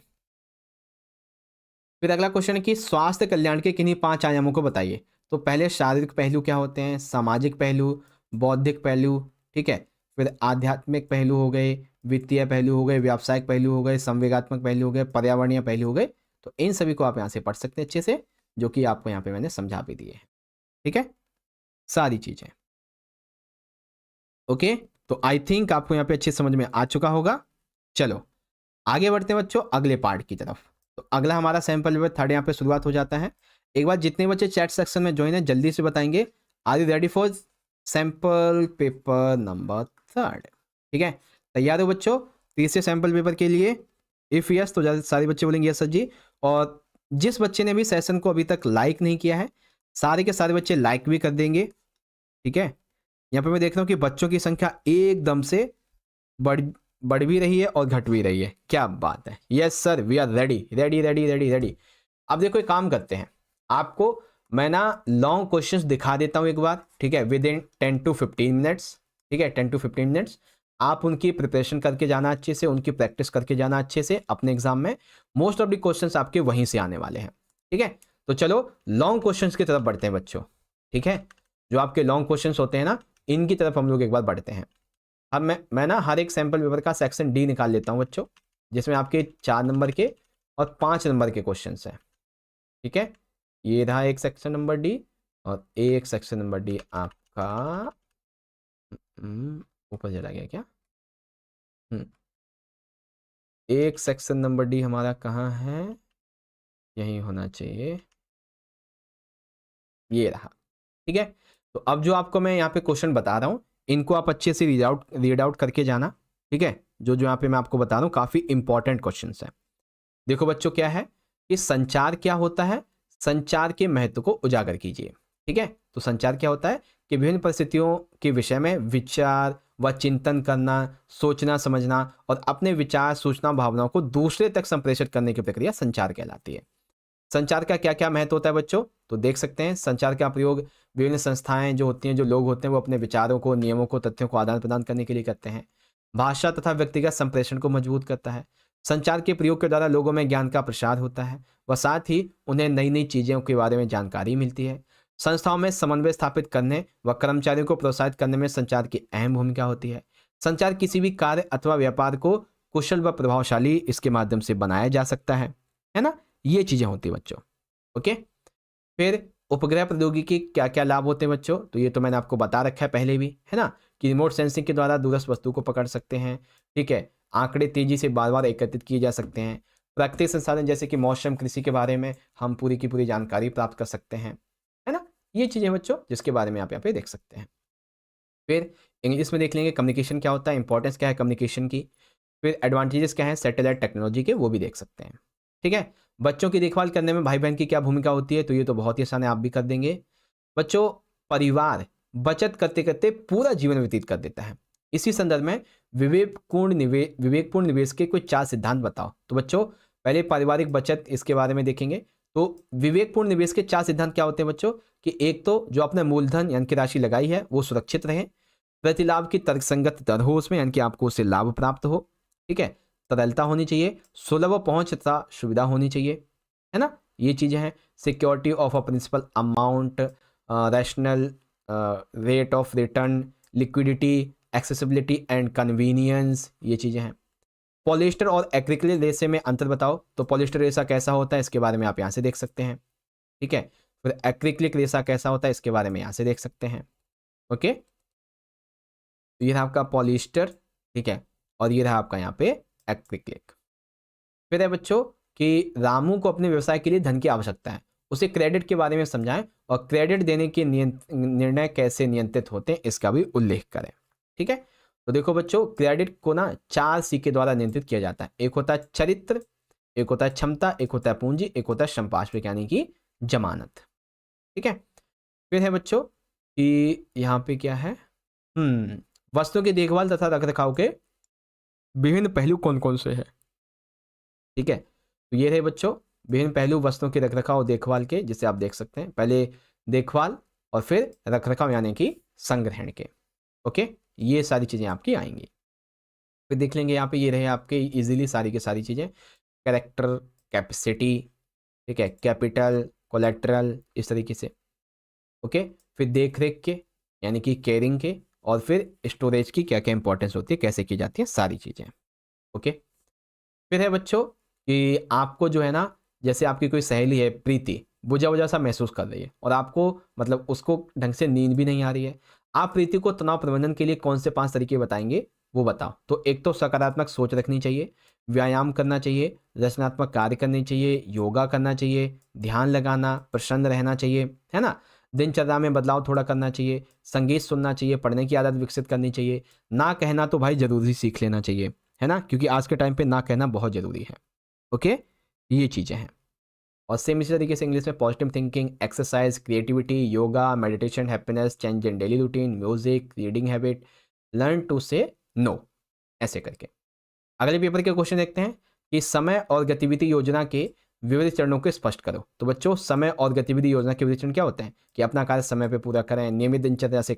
फिर अगला क्वेश्चन है कि स्वास्थ्य कल्याण के किन्हीं 5 आयामों को बताइए। तो पहले शारीरिक पहलू क्या होते हैं, सामाजिक पहलू, बौद्धिक पहलू, ठीक है, फिर आध्यात्मिक पहलू हो गए, वित्तीय पहलू हो गए, व्यावसायिक पहलू हो गए, संवेगात्मक पहलू हो गए, पर्यावरणीय पहलू हो गए। तो इन सभी को आप यहाँ से पढ़ सकते हैं अच्छे से, जो कि आपको यहाँ पे मैंने समझा भी दिए हैं। ठीक है, सारी चीजें। ओके, तो आई थिंक आपको यहाँ पे अच्छे समझ में आ चुका होगा। चलो आगे बढ़ते हैं बच्चों अगले पार्ट की तरफ। तो अगला हमारा सैंपल पेपर 3 यहाँ पे शुरुआत हो जाता है। एक बार जितने बच्चे चैट सेक्शन में ज्वाइन है जल्दी से बताएंगे, are you ready for sample paper number 3? ठीक है, तैयार हो बच्चों तीसरे सैंपल पेपर के लिए? इफ यस तो सारे बच्चे बोलेंगे यस सर जी। और जिस बच्चे ने भी सेशन को अभी तक लाइक नहीं किया है, सारे के सारे बच्चे लाइक भी कर देंगे। ठीक है, यहाँ पे मैं देख रहा हूँ कि बच्चों की संख्या एकदम से बढ़ भी रही है और घट भी रही है। क्या बात है, yes sir we are ready ready ready ready ready. अब देखो एक काम करते हैं, आपको मैं ना लॉन्ग क्वेश्चंस दिखा देता हूं एक बार, ठीक है, विद इन 10 to 15 मिनट्स। ठीक है, 10 to 15 मिनट्स आप उनकी प्रिपरेशन करके जाना अच्छे से, उनकी प्रैक्टिस करके जाना अच्छे से अपने एग्जाम में। मोस्ट ऑफ द क्वेश्चंस आपके वहीं से आने वाले हैं। ठीक है, तो चलो लॉन्ग क्वेश्चंस की तरफ बढ़ते हैं बच्चों। ठीक है, जो आपके लॉन्ग क्वेश्चंस होते हैं ना, इनकी तरफ हम लोग एक बार बढ़ते हैं। अब मैं ना हर एक सैंपल पेपर का सेक्शन डी निकाल लेता हूं बच्चों, जिसमें आपके 4 नंबर के और 5 नंबर के क्वेश्चंस हैं। ठीक है, ये रहा एक सेक्शन नंबर डी, और एक सेक्शन नंबर डी आपका ऊपर चला गया क्या? एक सेक्शन नंबर डी हमारा कहाँ है, यही होना चाहिए, ये रहा। ठीक है, तो अब जो आपको मैं यहाँ पे क्वेश्चन बता रहा हूँ, इनको आप अच्छे से रीड आउट करके जाना। ठीक है, जो जो यहाँ पे मैं आपको बता रहा हूँ काफी इंपॉर्टेंट क्वेश्चंस हैं। देखो बच्चों क्या है कि संचार क्या होता है, संचार के महत्व को उजागर कीजिए। ठीक है, तो संचार क्या होता है कि विभिन्न परिस्थितियों के विषय में विचार व चिंतन करना, सोचना समझना और अपने विचार सूचना भावनाओं को दूसरे तक संप्रेषित करने की प्रक्रिया संचार कहलाती है। संचार का क्या क्या महत्व होता है बच्चों, तो देख सकते हैं संचार का प्रयोग विभिन्न संस्थाएं जो होती हैं, जो लोग होते हैं, वो अपने विचारों को, नियमों को, तथ्यों को आदान प्रदान करने के लिए करते हैं। भाषा तथा व्यक्तिगत संप्रेषण को मजबूत करता है। संचार के प्रयोग के द्वारा लोगों में ज्ञान का प्रसार होता है व साथ ही उन्हें नई नई चीज़ों के बारे में जानकारी मिलती है। संस्थाओं में समन्वय स्थापित करने व कर्मचारियों को प्रोत्साहित करने में संचार की अहम भूमिका होती है। संचार किसी भी कार्य अथवा व्यापार को कुशल व प्रभावशाली इसके माध्यम से बनाया जा सकता है ना। ये चीज़ें होती है बच्चों। ओके, फिर उपग्रह प्रौद्योगिकी के क्या क्या लाभ होते हैं बच्चों, तो ये तो मैंने आपको बता रखा है पहले भी, है ना, कि रिमोट सेंसिंग के द्वारा दूरस्थ वस्तु को पकड़ सकते हैं। ठीक है, आंकड़े तेजी से बार बार एकत्रित किए जा सकते हैं। प्राकृतिक संसाधन जैसे कि मौसम, कृषि के बारे में हम पूरी की पूरी जानकारी प्राप्त कर सकते हैं, है ना। ये चीज़ें बच्चों जिसके बारे में आप यहाँ पे देख सकते हैं। फिर इंग्लिश में देख लेंगे कम्युनिकेशन क्या होता है, इंपॉर्टेंस क्या है कम्युनिकेशन की। फिर एडवांटेजेस क्या है सैटेलाइट टेक्नोलॉजी के, वो भी देख सकते हैं। ठीक है, बच्चों की देखभाल करने में भाई बहन की क्या भूमिका होती है, तो ये तो बहुत ही आसान है, आप भी कर देंगे। बच्चों परिवार बचत करते करते पूरा जीवन व्यतीत कर देता है। इसी संदर्भ में विवेकपूर्ण निवेश के कुछ 4 सिद्धांत बताओ। तो बच्चों पहले पारिवारिक बचत, इसके बारे में देखेंगे। तो विवेकपूर्ण निवेश के 4 सिद्धांत क्या होते हैं बच्चों, कि एक तो जो आपने मूलधन यानी कि राशि लगाई है वो सुरक्षित रहे, प्रतिलाभ की तर्कसंगत दर हो उसमें, यानी कि आपको उससे लाभ प्राप्त हो। ठीक है, तरलता होनी चाहिए, सुलभ पहुंच तथा सुविधा होनी चाहिए, है ना। ये चीज़ें हैं। Security of a principal amount, rational rate of return, liquidity, accessibility and convenience, ये चीज़ें हैं। पॉलिएस्टर और एक्रिलिक रेशे में अंतर बताओ। तो पॉलिएस्टर रेशा कैसा होता है इसके बारे में आप यहाँ से देख सकते हैं, ठीक है। फिर एक्रिलिक रेशा कैसा होता है इसके बारे में यहाँ से देख सकते हैं, ओके। तो ये रहा आपका पॉलिएस्टर, ठीक है, और ये रहा आपका यहाँ पे एक्रिलिक। फिर है बच्चों कि रामू को अपने व्यवसाय के लिए धन की आवश्यकता है, उसे क्रेडिट के बारे में समझाएं और क्रेडिट देने के निर्णय कैसे नियंत्रित होते हैं इसका भी उल्लेख करें, ठीक है। तो देखो बच्चों, क्रेडिट को ना 4 C के द्वारा नियंत्रित किया जाता है। एक होता है चरित्र, एक होता है क्षमता, एक होता है पूंजी, एक होता है संपार्श्विक यानी कि जमानत, ठीक है। फिर है बच्चों कि यहाँ पे क्या है, वस्तुओं की देखभाल तथा रखरखाव के विभिन्न पहलू कौन कौन से हैं, ठीक है। तो ये रहे बच्चों विभिन्न पहलू वस्तुओं के रखरखाव और देखभाल के, जिसे आप देख सकते हैं। पहले देखभाल और फिर रखरखाव यानी कि संग्रहण के, ओके। ये सारी चीज़ें आपकी आएंगी। फिर देख लेंगे यहाँ पे, ये रहे आपके इजीली सारी की सारी चीज़ें, कैरेक्टर, कैपेसिटी, ठीक है, कैपिटल, कोलेट्रल, इस तरीके से, ओके। फिर देख रेख के यानी कि केयरिंग के, और फिर स्टोरेज की क्या क्या इंपॉर्टेंस होती है, कैसे की जाती है, सारी चीज़ें, ओके। फिर है बच्चों कि आपको जो है ना, जैसे आपकी कोई सहेली है प्रीति, बुझा बुझा सा महसूस कर रही है और आपको मतलब उसको ढंग से नींद भी नहीं आ रही है, आप प्रीति को तनाव प्रबंधन के लिए कौन से 5 तरीके बताएंगे वो बताओ। तो एक तो सकारात्मक सोच रखनी चाहिए, व्यायाम करना चाहिए, रचनात्मक कार्य करनी चाहिए, योगा करना चाहिए, ध्यान लगाना, प्रसन्न रहना चाहिए, है ना, दिनचर्या में बदलाव थोड़ा करना चाहिए, संगीत सुनना चाहिए, पढ़ने की आदत विकसित करनी चाहिए, ना कहना तो भाई जरूरी सीख लेना चाहिए, है ना, क्योंकि आज के टाइम पे ना कहना बहुत ज़रूरी है, ओके। ये चीज़ें हैं। और सेम इसी तरीके से इंग्लिश में positive thinking, exercise, creativity, yoga, meditation, happiness, change in daily routine, music, reading habit, learn to say no, ऐसे करके। अगले पेपर के क्वेश्चन देखते हैं कि समय और गतिविधि योजना के विविध चरणों को स्पष्ट करो। तो बच्चों, समय और गतिविधि योजना के विविध चरण क्या होते हैं कि अपना कार्य समय पे पूरा करें, नियमित दिनचर्या से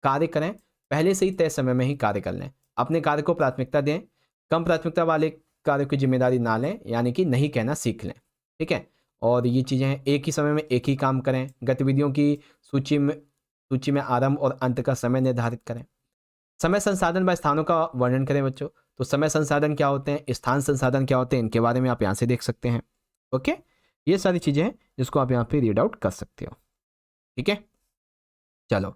कार्य करें, पहले से ही तय समय में ही कार्य कर लें, अपने कार्य को प्राथमिकता दें, कम प्राथमिकता वाले कार्य की जिम्मेदारी ना लें, यानी कि नहीं कहना सीख लें, ठीक है। और ये चीज़ें हैं, एक ही समय में एक ही काम करें, गतिविधियों की सूची में आरंभ और अंत का समय निर्धारित करें, समय संसाधन व स्थानों का वर्णन करें बच्चों। तो समय संसाधन क्या होते हैं, स्थान संसाधन क्या होते हैं, इनके बारे में आप यहाँ से देख सकते हैं, ओके। ये सारी चीज़ें हैं जिसको आप यहाँ पे रीड आउट कर सकते हो, ठीक है। चलो,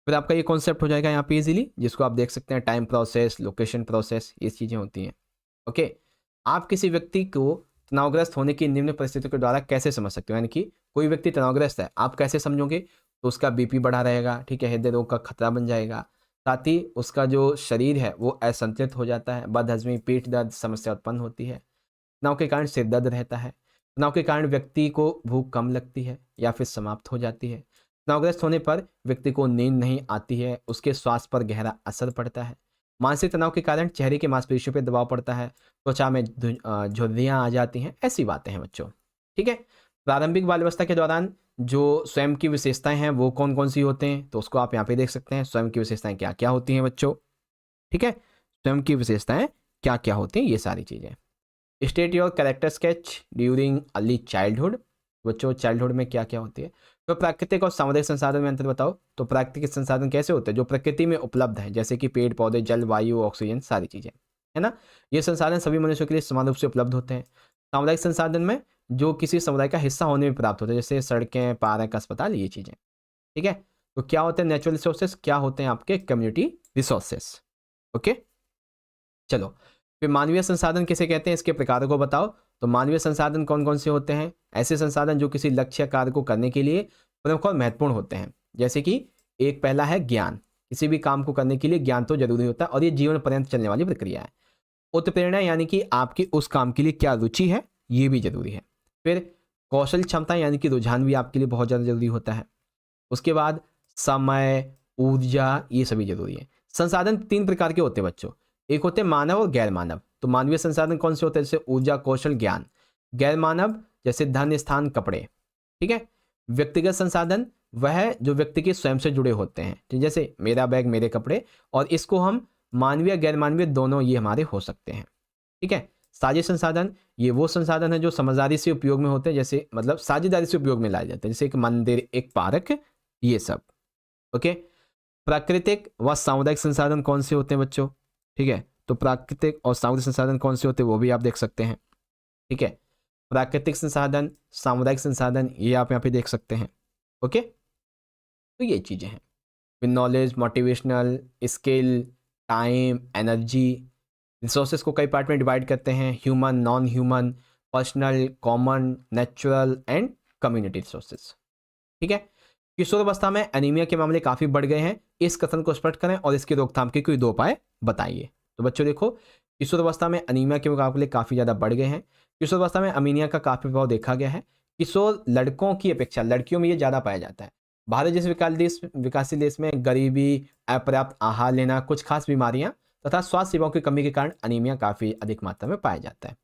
फिर आपका ये कॉन्सेप्ट हो जाएगा यहाँ पे इजीली, जिसको आप देख सकते हैं, टाइम प्रोसेस, लोकेशन प्रोसेस, ये चीज़ें होती हैं, ओके। आप किसी व्यक्ति को तनावग्रस्त होने की निम्न परिस्थितियों के द्वारा कैसे समझ सकते हो, यानी कि कोई व्यक्ति तनावग्रस्त है, आप कैसे समझोगे, तो उसका बीपी बढ़ा रहेगा, ठीक है, हृदय रोग का खतरा बन जाएगा, साथ ही उसका जो शरीर है वो असंतुलित हो जाता है, बदहजमी, पेट दर्द समस्या उत्पन्न होती है, तनाव के कारण सिर दर्द रहता है, तनाव के कारण व्यक्ति को भूख कम लगती है या फिर समाप्त हो जाती है, तनावग्रस्त होने पर व्यक्ति को नींद नहीं आती है, उसके स्वास्थ्य पर गहरा असर पड़ता है, मानसिक तनाव के कारण चेहरे की मांसपेशियों पर दबाव पड़ता है, त्वचा में झुर्रियाँ आ जाती हैं, ऐसी बातें हैं बच्चों, ठीक है। प्रारंभिक बाल्यावस्था के दौरान जो स्वयं की विशेषताएं हैं वो कौन कौन सी होते हैं, तो उसको आप यहाँ पे देख सकते हैं, स्वयं की विशेषताएं क्या क्या होती हैं बच्चों, ठीक है, स्वयं की विशेषताएं क्या क्या होती हैं, ये सारी चीज़ें। State your character sketch during early childhood, बच्चों चाइल्डहुड में क्या क्या होती है। तो प्राकृतिक और सामुदायिक संसाधन में अंतर बताओ। तो प्राकृतिक संसाधन कैसे होते हैं, जो प्रकृति में उपलब्ध है, जैसे कि पेड़ पौधे, जल, वायु, ऑक्सीजन, सारी चीज़ें, है ना, ये संसाधन सभी मनुष्यों के लिए समान रूप से उपलब्ध होते हैं। सामुदायिक संसाधन में जो किसी समुदाय का हिस्सा होने में प्राप्त होते हैं, जैसे सड़कें, पार्क, अस्पताल, ये चीज़ें, ठीक है। तो क्या होते हैं नेचुरल रिसोर्सेस, क्या होते हैं आपके कम्युनिटी रिसोर्सेस, ओके। चलो, फिर मानवीय संसाधन किसे कहते हैं, इसके प्रकारों को बताओ। तो मानवीय संसाधन कौन कौन से होते हैं, ऐसे संसाधन जो किसी लक्ष्य कार्य को करने के लिए प्रमुख और महत्वपूर्ण होते हैं, जैसे कि एक पहला है ज्ञान, किसी भी काम को करने के लिए ज्ञान तो जरूरी होता है और ये जीवन पर्यंत चलने वाली प्रक्रिया है। उत्प्रेरणा यानी कि आपकी उस काम के लिए क्या रुचि है, ये भी जरूरी है। फिर कौशल क्षमता यानी कि रुझान भी आपके लिए बहुत ज़्यादा जरूरी होता है। उसके बाद समय, ऊर्जा, ये सभी जरूरी है। संसाधन 3 प्रकार के होते हैं बच्चों, एक होते हैं मानव और गैर मानव। तो मानवीय संसाधन कौन से होते हैं, जैसे ऊर्जा, कौशल, ज्ञान। गैर मानव जैसे धन, स्थान, कपड़े, ठीक है। व्यक्तिगत संसाधन वह है जो व्यक्ति के स्वयं से जुड़े होते हैं, जैसे मेरा बैग, मेरे कपड़े, और इसको हम मानवीय गैर मानवीय दोनों ये हमारे हो सकते हैं, ठीक है। साझे संसाधन ये वो संसाधन है जो समझदारी से उपयोग में होते हैं, जैसे मतलब साझेदारी से उपयोग में लाए जाते हैं, जैसे एक मंदिर, एक पार्क, ये सब। ओके। प्राकृतिक व सामुदायिक संसाधन कौन से होते हैं बच्चों? ठीक है, तो प्राकृतिक और सामुदायिक संसाधन कौन से होते हैं वो भी आप देख सकते हैं। ठीक है, प्राकृतिक संसाधन, सामुदायिक संसाधन, ये आप यहाँ पे देख सकते हैं। ओके, तो ये चीज़ें हैं। Knowledge, motivational, skill, time, energy, resources को कई पार्ट में डिवाइड करते हैं, human, non human, personal, common, natural and community resources. ठीक है, किशोरावस्था में एनीमिया के मामले काफ़ी बढ़ गए हैं, इस कथन को स्पष्ट करें और इसकी रोकथाम के कोई 2 उपाय बताइए। तो बच्चों देखो, किशोरावस्था में एनीमिया के मुकाबले काफ़ी ज़्यादा बढ़ गए हैं। किशोरावस्था में अमीनिया का काफ़ी प्रभाव देखा गया है। किशोर लड़कों की अपेक्षा लड़कियों में ये ज़्यादा पाया जाता है। भारत जैसे विकासशील देश में गरीबी, अपर्याप्त आहार लेना, कुछ खास बीमारियां तथा स्वास्थ्य सेवाओं की कमी के कारण अनीमिया काफ़ी अधिक मात्रा में पाया जाता है।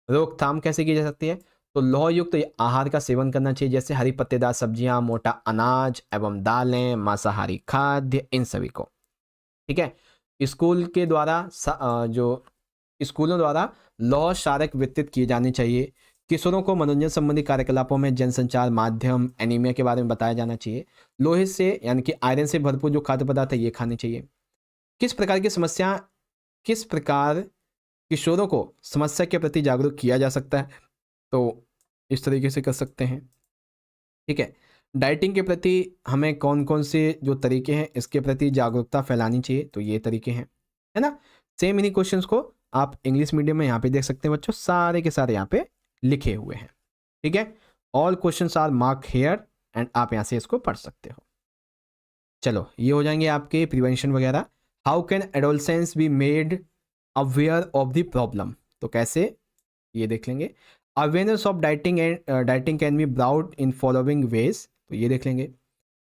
रोकथाम कैसे की जा सकती है? तो लौह युक्त आहार का सेवन करना चाहिए, जैसे हरी पत्तेदार सब्जियां, मोटा अनाज एवं दालें, मांसाहारी खाद्य, इन सभी को। ठीक है, स्कूल के द्वारा जो स्कूलों द्वारा लौह शारक वितरित किए जाने चाहिए। किशोरों को मनोरंजन संबंधी कार्यकलापों में जनसंचार माध्यम, एनीमिया के बारे में बताया जाना चाहिए। लोहे से यानी कि आयरन से भरपूर जो खाद्य पदार्थ है ये खाने चाहिए। किस प्रकार किशोरों को समस्या के प्रति जागरूक किया जा सकता है? तो इस तरीके से कर सकते हैं। ठीक है, डाइटिंग के प्रति हमें कौन कौन से जो तरीके हैं इसके प्रति जागरूकता फैलानी चाहिए, तो ये तरीके हैं, है ना। सेम इन्हीं क्वेश्चंस को आप इंग्लिश मीडियम में यहाँ पे देख सकते हैं बच्चों, सारे के सारे यहाँ पे लिखे हुए हैं। ठीक है, all questions are mark here and आप यहाँ से इसको पढ़ सकते हो। चलो, ये हो जाएंगे आपके प्रिवेंशन वगैरह। How can adolescence be made aware of the problem? तो कैसे, ये देख लेंगे। Awareness of dieting can be brought in following ways, तो ये देख लेंगे।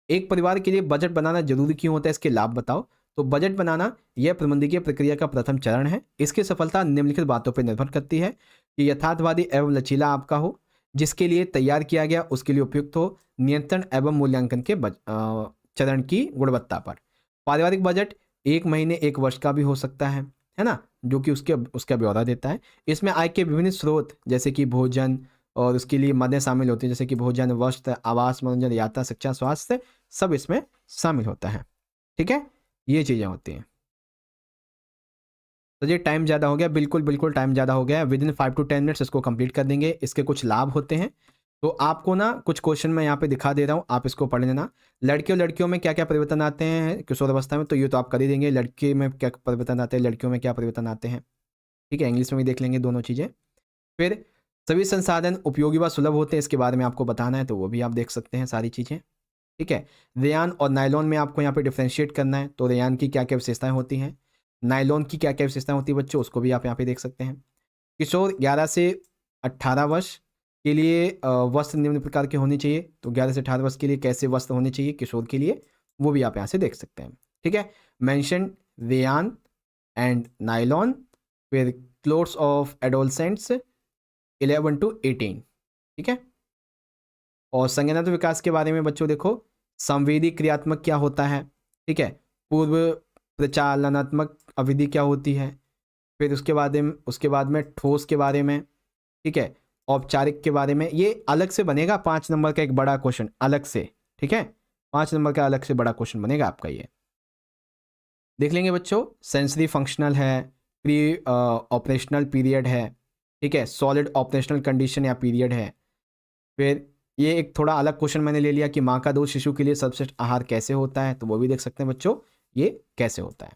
एक परिवार के लिए बजट बनाना जरूरी क्यों होता है, इसके लाभ बताओ। तो बजट बनाना यह प्रबंधकीय प्रक्रिया का प्रथम चरण है। इसकी सफलता निम्नलिखित बातों पर निर्भर करती है कि यथार्थवादी एवं लचीला आपका हो, जिसके लिए तैयार किया गया उसके लिए उपयुक्त हो, नियंत्रण एवं मूल्यांकन के चरण की गुणवत्ता पर। पारिवारिक बजट 1 महीने 1 वर्ष का भी हो सकता है ना, जो कि उसका ब्यौरा देता है। इसमें आय के विभिन्न स्रोत जैसे कि भोजन और उसके लिए मदें शामिल होती हैं, जैसे कि भोजन, वस्त्र, आवास, मनोरंजन, यात्रा, शिक्षा, स्वास्थ्य, सब इसमें शामिल होता है। ठीक है, ये चीज़ें होती हैं। तो ये टाइम ज़्यादा हो गया, बिल्कुल टाइम ज़्यादा हो गया है। विद इन 5 to 10 मिनट्स इसको कंप्लीट कर देंगे। इसके कुछ लाभ होते हैं, तो आपको ना कुछ क्वेश्चन मैं यहाँ पे दिखा दे रहा हूँ, आप इसको पढ़ लेना। लड़कियों में क्या क्या परिवर्तन आते हैं किशोरावस्था में, तो ये तो आप कर ही देंगे। लड़के में क्या परिवर्तन आते हैं, लड़कियों में क्या परिवर्तन आते हैं। ठीक है, इंग्लिश में भी देख लेंगे दोनों चीज़ें। फिर सभी संसाधन उपयोगी व सुलभ होते हैं, इसके बारे में आपको बताना है, तो वो भी आप देख सकते हैं सारी चीज़ें। ठीक है, रेयान और नायलॉन में आपको यहाँ पे डिफ्रेंशिएट करना है, तो रेयान की क्या क्या विशेषताएं होती हैं, नायलॉन की क्या क्या विशेषताएं होती है बच्चों, उसको भी आप यहाँ पे देख सकते हैं। किशोर 11 से 18 वर्ष के लिए वस्त्र निम्न प्रकार के होने चाहिए, तो 11 से 18 वर्ष के लिए कैसे वस्त्र होने चाहिए किशोर के लिए, वो भी आप यहाँ से देख सकते हैं। ठीक है, मेंशन रेयान एंड नायलॉन। फिर क्लोथ्स ऑफ एडोलसेंट्स 11 to 18। ठीक है, और संज्ञानात्मक विकास के बारे में बच्चों देखो, संवेदी क्रियात्मक क्या होता है। ठीक है, पूर्व प्रचालनात्मक अवधि क्या होती है, फिर उसके बाद में ठोस के बारे में। ठीक है, औपचारिक के बारे में, ये अलग से बनेगा 5 नंबर का एक बड़ा क्वेश्चन अलग से। ठीक है, 5 नंबर का अलग से बड़ा क्वेश्चन बनेगा आपका, ये देख लेंगे बच्चों। सेंसरी फंक्शनल है, प्री ऑपरेशनल पीरियड है। ठीक है, सॉलिड ऑपरेशनल कंडीशन या पीरियड है। फिर ये एक थोड़ा अलग क्वेश्चन मैंने ले लिया कि माँ का दूध शिशु के लिए सर्वश्रेष्ठ आहार कैसे होता है, तो वो भी देख सकते हैं बच्चों, ये कैसे होता है।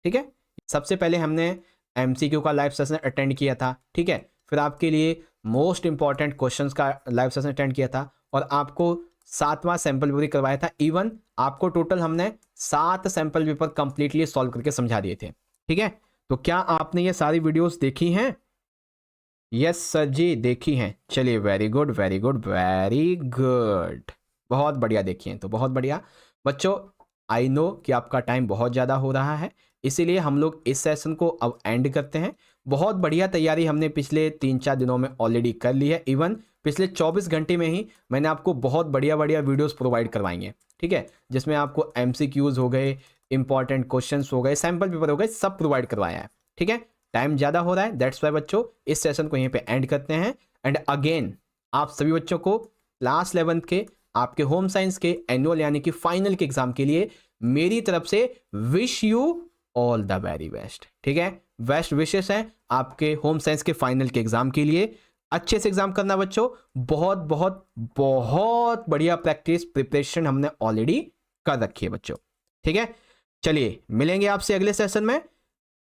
ठीक है, सबसे पहले हमने MCQ का लाइव सेशन अटेंड किया था। ठीक है, फिर आपके लिए मोस्ट इंपॉर्टेंट क्वेश्चंस का लाइव सेशन अटेंड किया था और आपको 7वां सैंपल पेपर करवाया था। इवन आपको टोटल हमने 7 सैंपल पेपर कंप्लीटली सॉल्व करके समझा दिए थे। ठीक है, तो क्या आपने ये सारी वीडियोस देखी हैं? यस सर जी, देखी हैं। चलिए, वेरी गुड, बहुत बढ़िया देखी हैं, तो बहुत बढ़िया बच्चों। आई नो कि आपका टाइम बहुत ज़्यादा हो रहा है, इसीलिए हम लोग इस सेशन को अब एंड करते हैं। बहुत बढ़िया तैयारी हमने पिछले 3-4 दिनों में ऑलरेडी कर ली है। इवन पिछले 24 घंटे में ही मैंने आपको बहुत बढ़िया वीडियोस प्रोवाइड करवाई हैं। ठीक है, जिसमें आपको MCQs हो गए, इंपॉर्टेंट क्वेश्चंस हो गए, सैम्पल पेपर हो गए, सब प्रोवाइड करवाया है। ठीक है, टाइम ज़्यादा हो रहा है, दैट्स वाई बच्चों इस सेशन को यहीं पे एंड करते हैं। एंड अगेन आप सभी बच्चों को क्लास 11th के आपके होम साइंस के एनुअल यानी कि फाइनल के एग्जाम के लिए मेरी तरफ से wish you all the very best. ठीक है, बेस्ट विशेस हैं आपके होम साइंस के फाइनल के एग्जाम के लिए। अच्छे से एग्जाम करना बच्चों, बहुत बहुत बहुत बढ़िया प्रैक्टिस प्रिपरेशन हमने ऑलरेडी कर रखी है बच्चों। ठीक है, चलिए मिलेंगे आपसे अगले सेशन में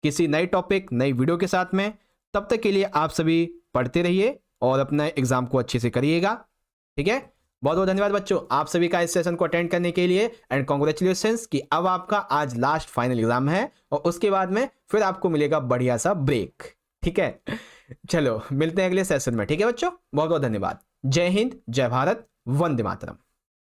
किसी नए टॉपिक नई वीडियो के साथ में। तब तक के लिए आप सभी पढ़ते रहिए और अपना एग्जाम को अच्छे से करिएगा। ठीक है, बहुत बहुत धन्यवाद बच्चों आप सभी का इस सेशन को अटेंड करने के लिए। एंड कॉन्ग्रेचुलेशंस कि अब आपका आज लास्ट फाइनल एग्जाम है और उसके बाद में फिर आपको मिलेगा बढ़िया सा ब्रेक। ठीक है, चलो मिलते हैं अगले सेशन में। ठीक है बच्चों, बहुत बहुत धन्यवाद। जय हिंद, जय भारत, वंदे मातरम।